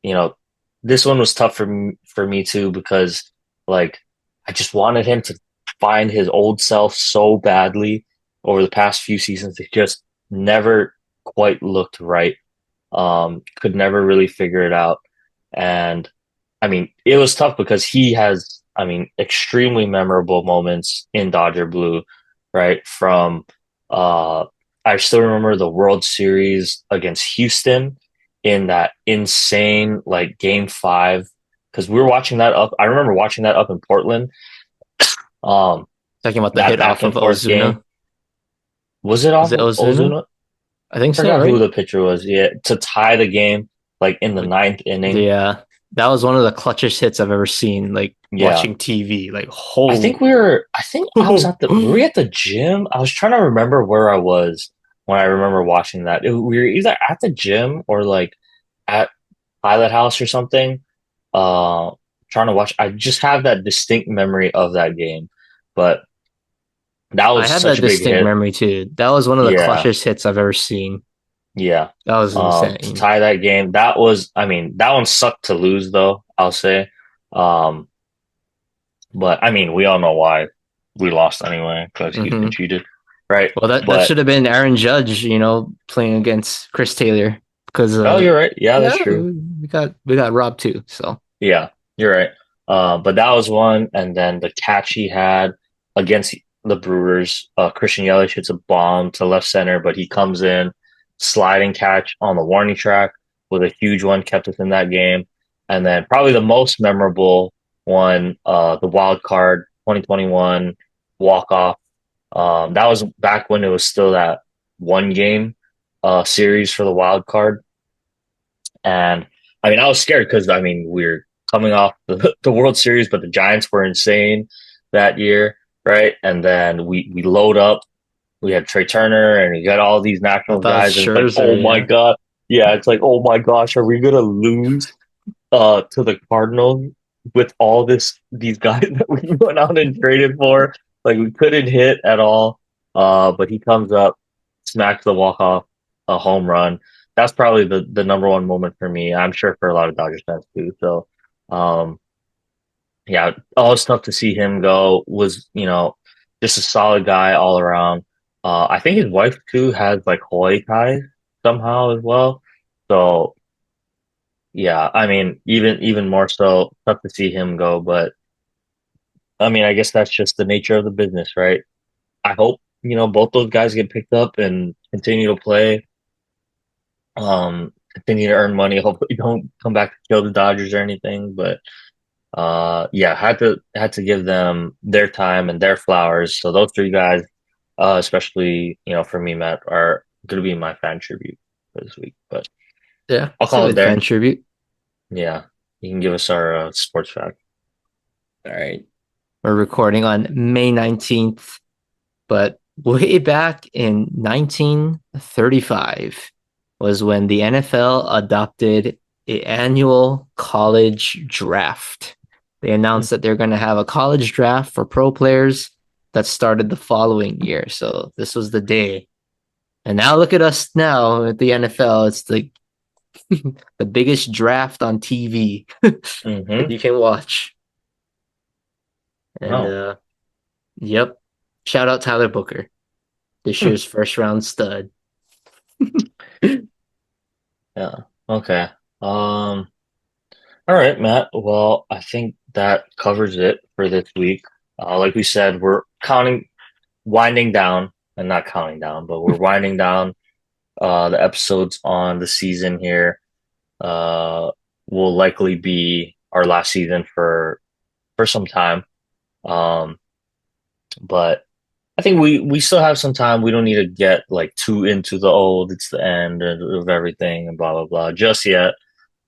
you know, this one was tough for me too because like I just wanted him to find his old self so badly over the past few seasons. It just never quite looked right. Could never really figure it out. And I mean, it was tough because he has, I mean, extremely memorable moments in Dodger Blue, right? From uh I still remember the World Series against Houston in that insane like game 5 because we were watching that up. I remember watching that up in Portland. Um, Talking about the that hit back off of and forth game. Ozuna. Was it Was off it of Ozuna? Ozuna? I think so, Forgot who right? the pitcher was. Yeah, to tie the game like in the Like, ninth inning. yeah, that was one of the clutchest hits I've ever seen. Like Yeah. watching TV, like I think I was were we at the gym? I was trying to remember where I was when I remember watching that. We were either at the gym or like at Pilot House or something. Uh, Trying to watch. I just have that distinct memory of that game, but that I was have such that a big distinct hit. memory too. That was one of the Yeah, clutchest hits I've ever seen. yeah. That was To insane. tie that game, I mean, that one sucked to lose though, I'll say. Um, but I mean, we all know why we lost anyway because Houston Hmm. cheated, right? Well, that But should have been Aaron Judge, playing against Chris Taylor because oh, you're right. Yeah, that's yeah, true. we got robbed too. So Yeah, you're right. But that was one, and then the catch he had against the Brewers, Christian Yelich hits a bomb to left center, but he comes in, sliding catch on the warning track with a huge one, kept us in that game. And then probably the most memorable one, the wild card 2021 walk off. That was back when it was still that one game series for the wild card. And I mean, I was scared because I mean, we're coming off the World Series, but the Giants were insane that year, right? And then we load up. We had Trey Turner and we got all these I Nationals thought it was guys, and it's like, Scherzer, oh my yeah. God. Yeah, it's like, oh my gosh, are we gonna lose to the Cardinals with all these guys that we went out and traded for? Like we couldn't hit at all. But he comes up, smacks the walk off a home run. That's probably the number one moment for me. I'm sure for a lot of Dodgers fans too. So um yeah, always tough to see him go. Was, just a solid guy all around. I think his wife too has like Hawaii ties somehow as well. So yeah, I mean, even more so, tough to see him go. But I mean, I guess that's just the nature of the business, right? I hope, both those guys get picked up and continue to play, continue to earn money. Hopefully don't come back to kill the Dodgers or anything. But yeah, had to give them their time and their flowers. So those three guys, especially, for me, Matt, are gonna be my fan tribute for this week. But Yeah, I'll it's a call it good fan there. tribute. Yeah. You can give us our sports fact. All right. We're recording on May 19th, but way back in 1935 was when the NFL adopted an annual college draft. They announced that they're going to have a college draft for pro players that started the following year. So this was the day. And now look at us now at the NFL. It's like the biggest draft on TV that Mm-hmm. you can watch. And Oh. yep. Shout out Tyler Booker, this Hmm. year's first round stud. Yeah. Okay. Um. All right, Matt. Well, I think that covers it for this week. Like we said, we're winding down, and not counting down, but we're winding down the episodes on the season here. Uh, will likely be our last season for some time. Um, but I think we still have some time. We don't need to get like too into the old. It's the end of everything and blah blah blah just yet.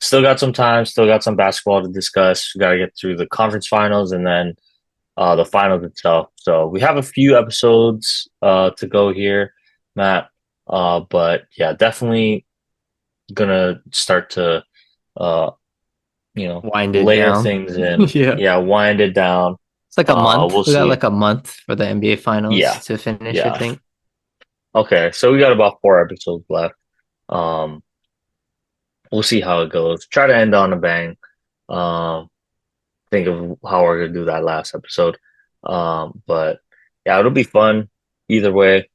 Still got some time. Still got some basketball to discuss. We got to get through the conference finals and then the finals itself. So we have a few episodes to go here, Matt. But yeah, definitely gonna start to uh, Wind it layer down. things in. Yeah. Yeah, wind it down. It's like a month. We'll We got see. like a month for the NBA finals Yeah, to finish, I yeah. think. Okay, so we got about 4 episodes left. Um, we'll see how it goes. Try to end on a bang. Um, think of how we're gonna do that last episode. But yeah, it'll be fun either way.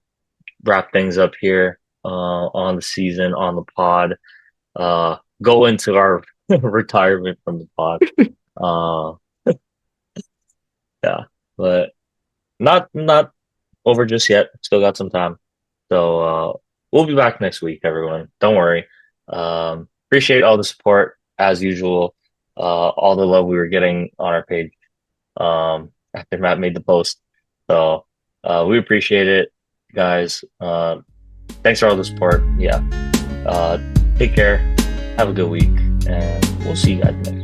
Wrap things up here on the season, on the pod. Go into our retirement from the pod. Uh, yeah, but not over just yet. Still got some time. So we'll be back next week, everyone. Don't worry. Appreciate all the support as usual. All the love we were getting on our page after Matt made the post. So we appreciate it, guys. Thanks for all the support. Yeah. Uh, take care. Have a good week, and we'll see you guys next week.